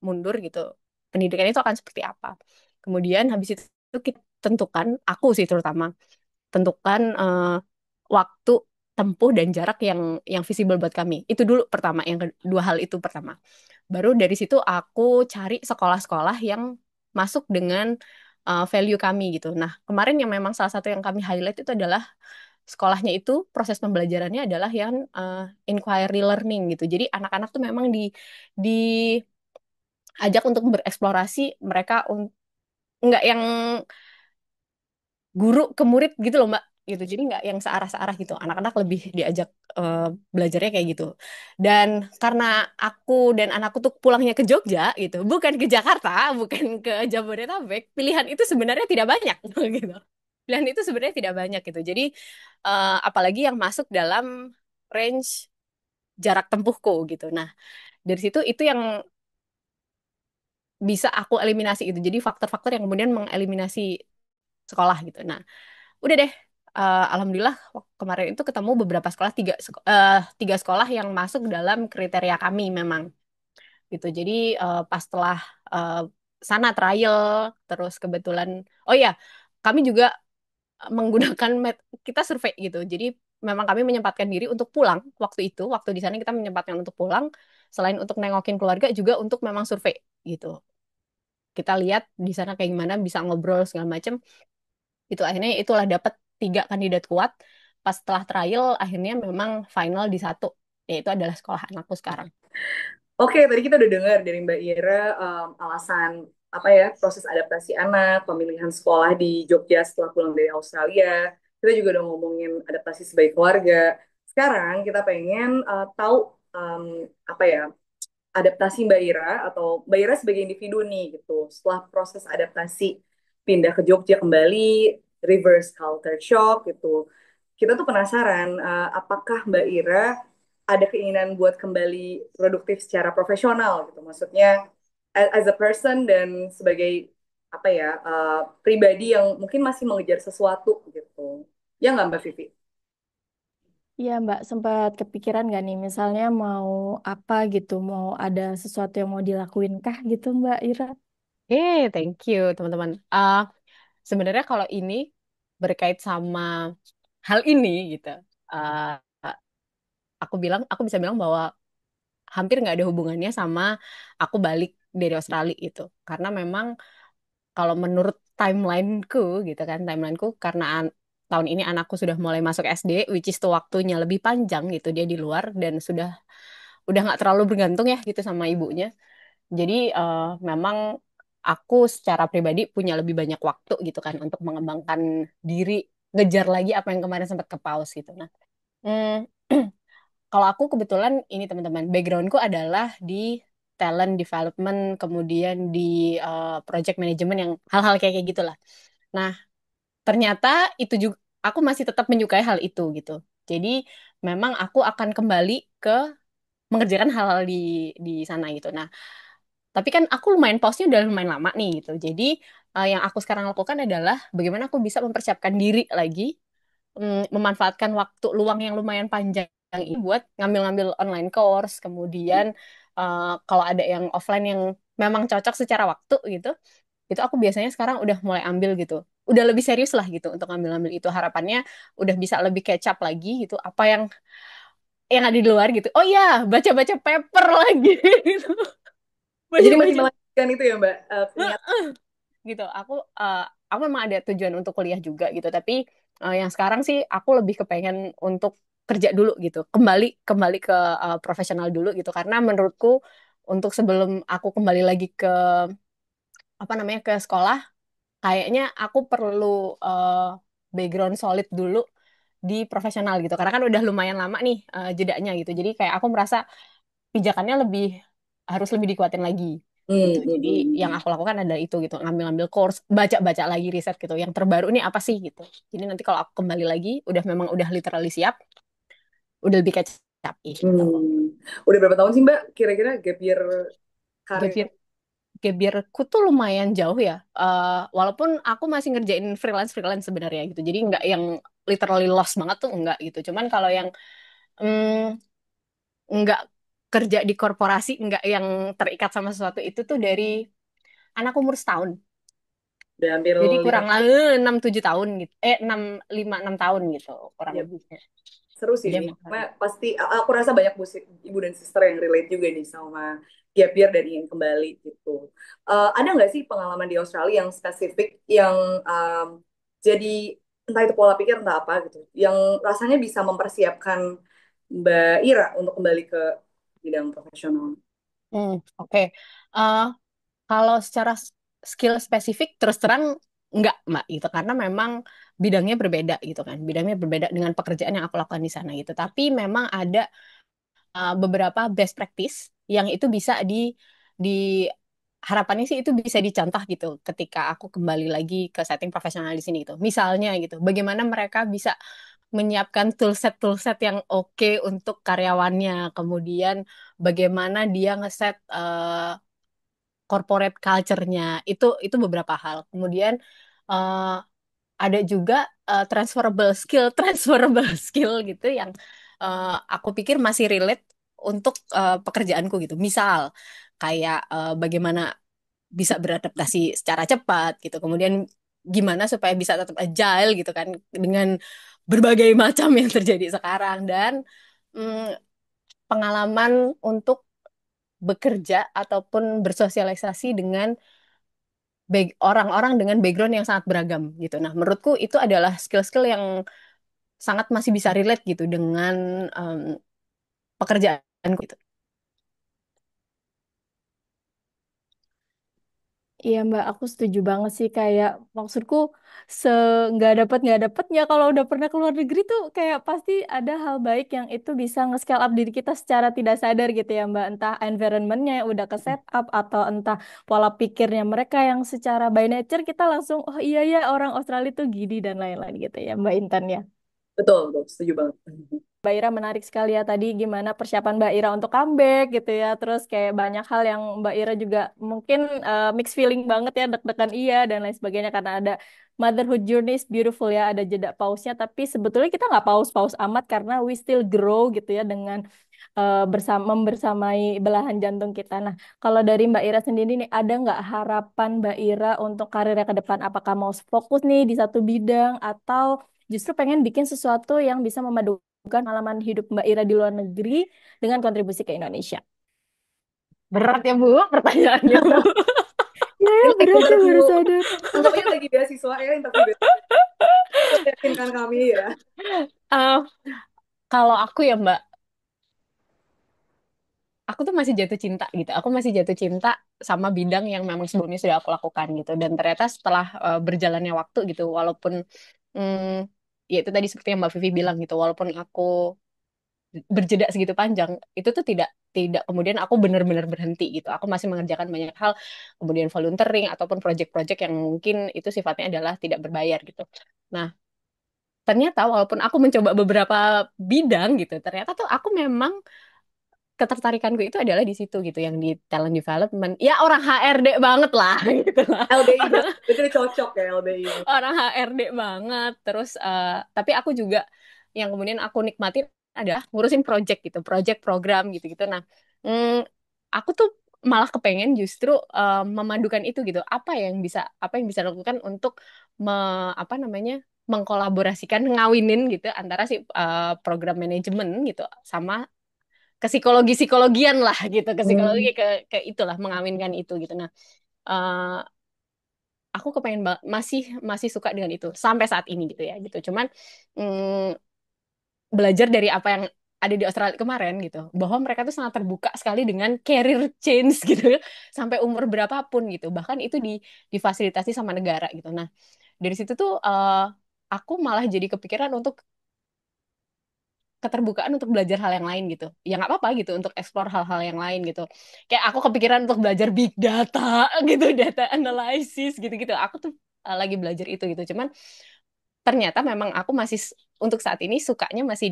mundur gitu. Pendidikan itu akan seperti apa. Kemudian habis itu kita tentukan, aku sih terutama, tentukan waktu tempuh dan jarak yang visible buat kami. Itu dulu pertama, yang kedua hal itu pertama. Baru dari situ aku cari sekolah-sekolah yang masuk dengan value kami gitu. Nah, kemarin yang memang salah satu yang kami highlight itu adalah sekolahnya itu proses pembelajarannya adalah yang inquiry learning gitu. Jadi anak-anak tuh memang diajak untuk bereksplorasi, mereka nggak yang guru ke murid gitu loh Mbak gitu, jadi nggak yang searah-searah gitu, anak-anak lebih diajak belajarnya kayak gitu. Dan karena aku dan anakku tuh pulangnya ke Jogja gitu, bukan ke Jakarta, bukan ke Jabodetabek, pilihan itu sebenarnya tidak banyak gitu, pilihan itu sebenarnya tidak banyak gitu. Jadi apalagi yang masuk dalam range jarak tempuhku gitu. Nah, dari situ itu yang bisa aku eliminasi itu, jadi faktor-faktor yang kemudian mengeliminasi sekolah gitu. Nah, udah deh. Alhamdulillah kemarin itu ketemu beberapa sekolah, tiga sekolah yang masuk dalam kriteria kami memang gitu. Jadi pas setelah eh, sana trial, terus kebetulan, oh ya, kami juga menggunakan kita survei gitu. Jadi memang kami menyempatkan diri untuk pulang waktu itu, waktu di sana kita menyempatkan untuk pulang, selain untuk nengokin keluarga juga untuk memang survei gitu. Kita lihat di sana kayak gimana, bisa ngobrol segala macam. Itu akhirnya itulah dapat tiga kandidat kuat. Pas setelah trial akhirnya memang final di satu, yaitu adalah sekolah anakku sekarang. Oke, tadi kita udah dengar dari Mbak Ira alasan apa ya proses adaptasi anak, pemilihan sekolah di Jogja setelah pulang dari Australia. Kita juga udah ngomongin adaptasi sebagai keluarga. Sekarang kita pengen tahu um, apa ya adaptasi Mbak Ira atau Mbak Ira sebagai individu nih gitu. Setelah proses adaptasi pindah ke Jogja kembali, reverse culture shock gitu. Kita tuh penasaran apakah Mbak Ira ada keinginan buat kembali produktif secara profesional gitu. Maksudnya as a person dan sebagai apa ya pribadi yang mungkin masih mengejar sesuatu gitu. Ya nggak Mbak Vivi? Iya Mbak, sempat kepikiran gak nih misalnya mau apa gitu, mau ada sesuatu yang mau dilakuin kah gitu Mbak Ira? Thank you teman-teman. Sebenarnya kalau ini berkait sama hal ini gitu, uh, aku bisa bilang bahwa hampir nggak ada hubungannya sama aku balik dari Australia gitu. Karena memang kalau menurut timelineku gitu kan, timelineku karena tahun ini anakku sudah mulai masuk SD, which is tuh waktunya lebih panjang gitu dia di luar dan udah nggak terlalu bergantung ya gitu sama ibunya. Jadi memang aku secara pribadi punya lebih banyak waktu gitu kan untuk mengembangkan diri, ngejar lagi apa yang kemarin sempat ke pause gitu. Nah, hmm, kalau aku kebetulan ini teman-teman, backgroundku adalah di talent development, kemudian di project management yang hal-hal kayak gitulah. Nah, ternyata itu juga aku masih tetap menyukai hal itu gitu. Jadi memang aku akan kembali ke mengerjakan hal-hal di sana gitu. Nah, tapi kan aku lumayan pause-nya udah lumayan lama nih gitu. Jadi yang aku sekarang lakukan adalah bagaimana aku bisa mempersiapkan diri lagi, memanfaatkan waktu luang yang lumayan panjang ini buat ngambil-ngambil online course, kemudian kalau ada yang offline yang memang cocok secara waktu gitu, itu aku biasanya sekarang udah mulai ambil gitu. Udah lebih serius lah gitu untuk ngambil-ngambil itu. Harapannya udah bisa lebih catch up lagi gitu. Apa yang ada di luar gitu. Oh ya, baca-baca paper lagi gitu. Jadi masih Baju-baju melanjutkan itu ya Mbak, niat. gitu. Aku memang ada tujuan untuk kuliah juga gitu, tapi yang sekarang sih aku lebih kepengen untuk kerja dulu gitu, kembali kembali ke profesional dulu gitu, karena menurutku untuk sebelum aku kembali lagi ke apa namanya ke sekolah, kayaknya aku perlu background solid dulu di profesional gitu, karena kan udah lumayan lama nih jedanya gitu, jadi kayak aku merasa pijakannya harus lebih dikuatin lagi gitu. Jadi yang aku lakukan adalah itu gitu, ngambil-ngambil course, baca-baca lagi riset gitu. Yang terbaru nih apa sih gitu. Jadi nanti kalau aku kembali lagi, udah literally siap, udah lebih kecap gitu. Udah berapa tahun sih Mbak kira-kira gap year Gap karir? year, gap year-ku tuh lumayan jauh ya. Walaupun aku masih ngerjain freelance sebenarnya gitu. Jadi nggak yang literally lost banget tuh enggak gitu. Cuman kalau yang nggak kerja di korporasi, nggak yang terikat sama sesuatu itu tuh dari anak umur setahun. Udah hampir Jadi lima kurang tahun. lebih 6-7 tahun gitu. 6 5 6 tahun gitu kurang Ya, lebihnya. seru sih Jadi ini. emang Karena pasti aku rasa banyak ibu dan sister yang relate juga nih sama gap year dan ingin kembali gitu. Ada nggak sih pengalaman di Australia yang spesifik yang jadi entah itu pola pikir entah apa gitu, yang rasanya bisa mempersiapkan Mbak Ira untuk kembali ke bidang profesional? oke. Eh, Kalau secara skill spesifik terus terang enggak, Mbak, gitu. Karena memang bidangnya berbeda gitu kan. Bidangnya berbeda dengan pekerjaan yang aku lakukan di sana gitu. Tapi memang ada beberapa best practice yang itu bisa di harapannya sih itu bisa dicontoh gitu ketika aku kembali lagi ke setting profesional di sini gitu. Misalnya gitu, bagaimana mereka bisa menyiapkan toolset yang oke untuk karyawannya, kemudian bagaimana dia ngeset corporate culture-nya, itu beberapa hal. Kemudian eh, ada juga transferable skill gitu yang aku pikir masih relate untuk pekerjaanku gitu. Misal kayak bagaimana bisa beradaptasi secara cepat gitu. Kemudian gimana supaya bisa tetap agile gitu kan dengan berbagai macam yang terjadi sekarang, dan mm, pengalaman untuk bekerja ataupun bersosialisasi dengan orang-orang dengan background yang sangat beragam gitu. Nah, menurutku itu adalah skill-skill yang sangat masih bisa relate gitu dengan pekerjaanku gitu. Iya Mbak, aku setuju banget sih kayak maksudku se nggak dapetnya kalau udah pernah keluar negeri tuh kayak pasti ada hal baik yang itu bisa nge-scale up diri kita secara tidak sadar gitu ya Mbak. Entah environmentnya yang udah ke set up atau entah pola pikirnya mereka yang secara by nature kita langsung oh iya ya orang Australia tuh gini dan lain-lain gitu ya Mbak Intan ya. Betul, betul, setuju banget. Mbak Ira menarik sekali ya tadi gimana persiapan Mbak Ira untuk comeback gitu ya. Terus kayak banyak hal yang Mbak Ira juga mungkin mixed feeling banget ya, deg-degan iya dan lain sebagainya karena ada motherhood journey is beautiful ya, ada jeda pausnya. Tapi sebetulnya kita nggak paus-paus amat karena we still grow gitu ya dengan membersamai belahan jantung kita. Nah, kalau dari Mbak Ira sendiri nih, ada nggak harapan Mbak Ira untuk karirnya ke depan? Apakah mau fokus nih di satu bidang atau justru pengen bikin sesuatu yang bisa memadukan pengalaman hidup Mbak Ira di luar negeri dengan kontribusi ke Indonesia? Berat ya Bu, pertanyaannya Bu. Ya, ya Ini lagi berat ya baru interview, sadar. anggap aja lagi beasiswa ya, interview beasiswa. Meyakinkan kami ya. Eh, Kalau aku ya Mbak, aku tuh masih jatuh cinta gitu. Aku masih jatuh cinta sama bidang yang memang sebelumnya sudah aku lakukan gitu. Dan ternyata setelah berjalannya waktu gitu, walaupun ya itu tadi seperti yang Mbak Vivi bilang gitu, walaupun aku berjeda segitu panjang, itu tuh tidak tidak kemudian aku benar-benar berhenti gitu. Aku masih mengerjakan banyak hal, kemudian volunteering ataupun project-project yang mungkin itu sifatnya adalah tidak berbayar gitu. Nah, ternyata walaupun aku mencoba beberapa bidang gitu, ternyata tuh aku memang ketertarikanku itu adalah di situ gitu, yang di talent development. Ya orang HRD banget lah gitu lah. LBI berarti udah cocok ya LBI ini. Orang HRD banget. Terus tapi aku juga yang kemudian aku nikmatin adalah ngurusin project gitu, project program gitu-gitu. Nah, mm, aku tuh malah kepengen justru memadukan itu gitu. Apa yang bisa lakukan untuk apa namanya mengkolaborasikan, ngawinin gitu antara si program manajemen gitu sama ke psikologian lah gitu, ke psikologi, Hmm. ke itulah mengaminkan itu gitu. Nah, eh, aku kepengen masih masih suka dengan itu sampai saat ini gitu ya gitu. Cuman mm, belajar dari apa yang ada di Australia kemarin gitu, bahwa mereka tuh sangat terbuka sekali dengan career change gitu ya, sampai umur berapapun gitu. Bahkan itu difasilitasi sama negara gitu. Nah, dari situ tuh aku malah jadi kepikiran untuk keterbukaan untuk belajar hal yang lain gitu. Ya nggak apa-apa gitu untuk explore hal-hal yang lain gitu. Kayak aku kepikiran untuk belajar big data gitu, data analysis gitu-gitu. Aku tuh lagi belajar itu gitu. Cuman ternyata memang aku masih untuk saat ini sukanya masih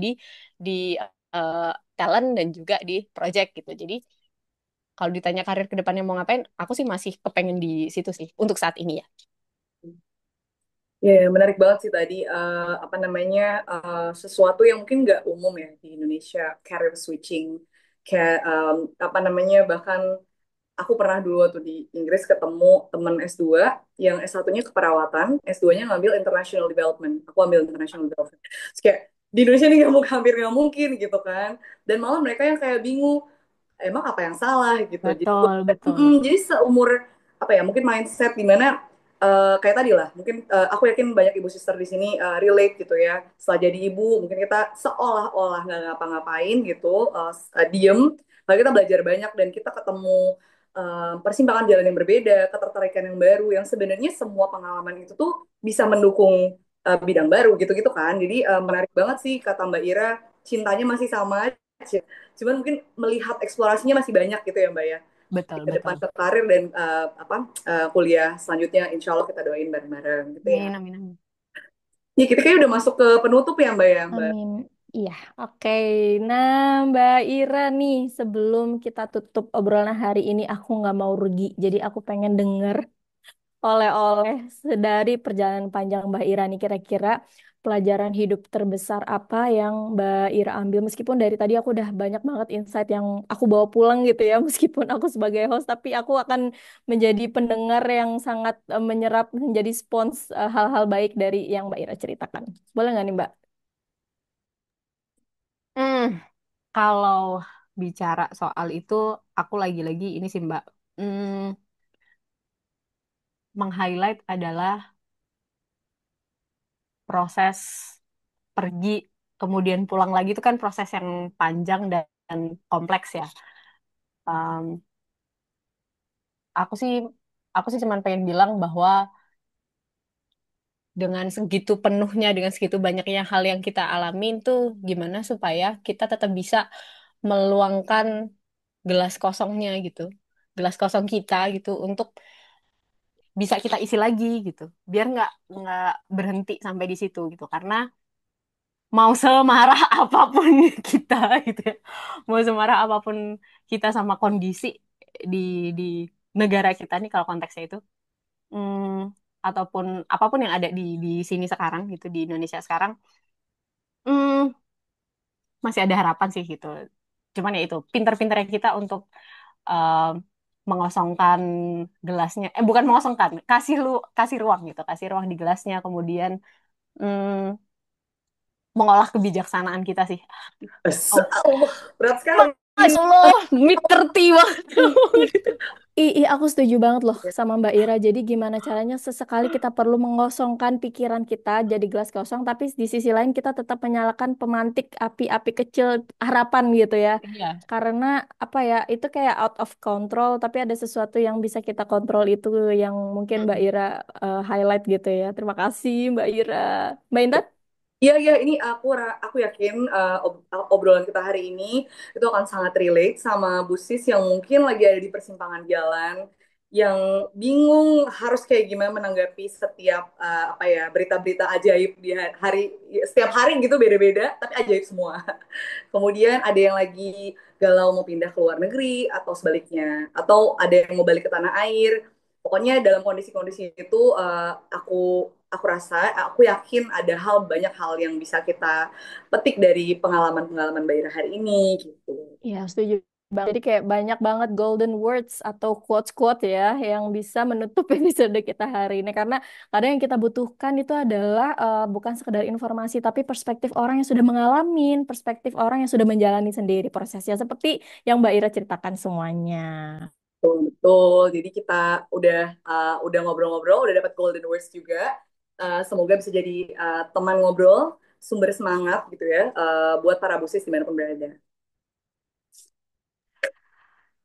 di talent dan juga di project gitu. Jadi kalau ditanya karir ke depannya mau ngapain, aku sih masih kepengen di situ sih untuk saat ini ya. Ya, ya, menarik banget sih tadi apa namanya sesuatu yang mungkin nggak umum ya di Indonesia, career switching, kayak apa namanya bahkan aku pernah dulu waktu di Inggris ketemu temen S2 yang S1-nya keperawatan, S2-nya ngambil International Development. Aku ambil International Development. Terus kayak di Indonesia ini nggak mungkin, hampir nggak mungkin gitu kan. Dan malah mereka yang kayak bingung, emang apa yang salah gitu. Jadi Betul, betul. jadi seumur apa ya mungkin mindset di mana kayak tadi lah mungkin aku yakin banyak ibu sister di sini relate gitu ya setelah jadi ibu mungkin kita seolah-olah nggak ngapa-ngapain gitu diem lalu kita belajar banyak dan kita ketemu persimpangan jalan yang berbeda ketertarikan yang baru yang sebenarnya semua pengalaman itu tuh bisa mendukung bidang baru gitu-gitu kan jadi menarik banget sih kata Mbak Ira cintanya masih sama cuman mungkin melihat eksplorasinya masih banyak gitu ya Mbak ya Betul, ke depan betul. ke karir dan apa kuliah selanjutnya insya Allah kita doain bareng-bareng gitu ya. Amin, amin, amin. Ya kita kayak udah masuk ke penutup ya Mbak ya Mbak. Amin. Iya, oke. Nah, Mbak Ira nih, sebelum kita tutup obrolan hari ini, aku nggak mau rugi. Jadi aku pengen denger oleh-oleh dari perjalanan panjang Mbak Ira nih kira-kira pelajaran hidup terbesar apa yang Mbak Ira ambil meskipun dari tadi aku udah banyak banget insight yang aku bawa pulang gitu ya meskipun aku sebagai host tapi aku akan menjadi pendengar yang sangat menyerap menjadi spons hal-hal baik dari yang Mbak Ira ceritakan. Boleh nggak nih Mbak? Hmm, kalau bicara soal itu, aku lagi-lagi ini sih Mbak, hmm, meng-highlight adalah proses pergi kemudian pulang lagi itu kan proses yang panjang dan kompleks ya. Um, aku sih aku sih cuma pengen bilang bahwa dengan segitu penuhnya, dengan segitu banyaknya hal yang kita alamin tuh gimana supaya kita tetap bisa meluangkan gelas kosongnya gitu, gelas kosong kita gitu untuk bisa kita isi lagi gitu, biar nggak berhenti sampai di situ gitu, karena mau semarah apapun kita gitu ya, mau semarah apapun kita sama kondisi di di negara kita nih kalau konteksnya itu, hmm, ataupun apapun yang ada di sini sekarang gitu di Indonesia sekarang, hmm, masih ada harapan sih gitu. Cuman ya itu pinter-pinternya kita untuk um, mengosongkan gelasnya, bukan mengosongkan, kasih ruang gitu, kasih ruang di gelasnya, kemudian hmm, mengolah kebijaksanaan kita sih. Oh, Allah berat sekali. Masya Allah, mid-30 banget. Aku setuju banget loh sama Mbak Ira. Jadi gimana caranya sesekali kita perlu mengosongkan pikiran kita jadi gelas kosong, tapi di sisi lain kita tetap menyalakan pemantik api-api kecil harapan gitu ya. Iya. Karena apa ya, itu kayak out of control, tapi ada sesuatu yang bisa kita kontrol itu yang mungkin Mbak Ira highlight gitu ya. Terima kasih Mbak Ira. Mbak Intan? Iya, iya, ini aku yakin obrolan kita hari ini itu akan sangat relate sama busis yang mungkin lagi ada di persimpangan jalan, yang bingung harus kayak gimana menanggapi setiap apa ya berita-berita ajaib di hari setiap hari gitu beda-beda, tapi ajaib semua. Kemudian ada yang lagi galau mau pindah ke luar negeri atau sebaliknya, atau ada yang mau balik ke tanah air. Pokoknya dalam kondisi-kondisi itu aku rasa aku yakin ada banyak hal yang bisa kita petik dari pengalaman-pengalaman Mbak Ira hari ini gitu. Ya, setuju Jadi kayak banyak banget golden words atau quotes-quote ya yang bisa menutup episode kita hari ini. Karena kadang yang kita butuhkan itu adalah bukan sekedar informasi, tapi perspektif orang yang sudah mengalami, perspektif orang yang sudah menjalani sendiri prosesnya. Seperti yang Mbak Ira ceritakan semuanya. Betul, betul. Jadi kita udah udah ngobrol-ngobrol, udah dapat golden words juga. Semoga bisa jadi teman ngobrol, sumber semangat gitu ya, buat para busis dimanapun berada.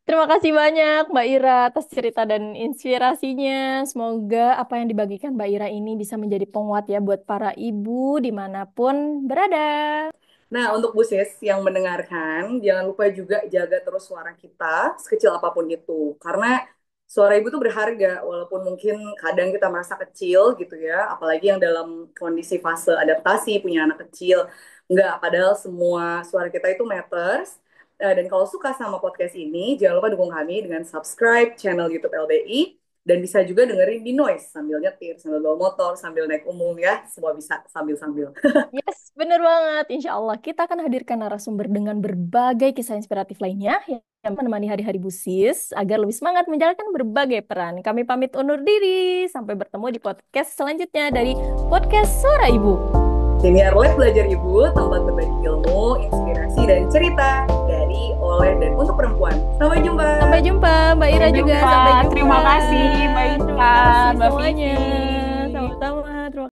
Terima kasih banyak Mbak Ira atas cerita dan inspirasinya. Semoga apa yang dibagikan Mbak Ira ini bisa menjadi penguat ya buat para ibu dimanapun berada. Nah, untuk busis yang mendengarkan, jangan lupa juga jaga terus suara kita, sekecil apapun itu. Karena suara ibu tuh berharga, walaupun mungkin kadang kita merasa kecil gitu ya, apalagi yang dalam kondisi fase adaptasi, punya anak kecil. Enggak, padahal semua suara kita itu matters. Dan kalau suka sama podcast ini, jangan lupa dukung kami dengan subscribe channel YouTube LBI, dan bisa juga dengerin di Noise, sambil nyetir, sambil bawa motor, sambil naik umum ya, semua bisa sambil-sambil. Yes, bener banget. Insya Allah kita akan hadirkan narasumber dengan berbagai kisah inspiratif lainnya yang menemani hari-hari busis agar lebih semangat menjalankan berbagai peran. Kami pamit undur diri. Sampai bertemu di podcast selanjutnya dari Podcast Suara Ibu. Siniar Live Belajar Ibu, tempat berbagi ilmu, inspirasi, dan cerita dari, oleh, dan untuk perempuan. Sampai jumpa. Sampai jumpa, Mbak Ira Sampai juga. jumpa. Sampai jumpa. Terima kasih, Mbak Terima Intan, kasih Mbak semuanya. Vivi. Sama-sama. Terima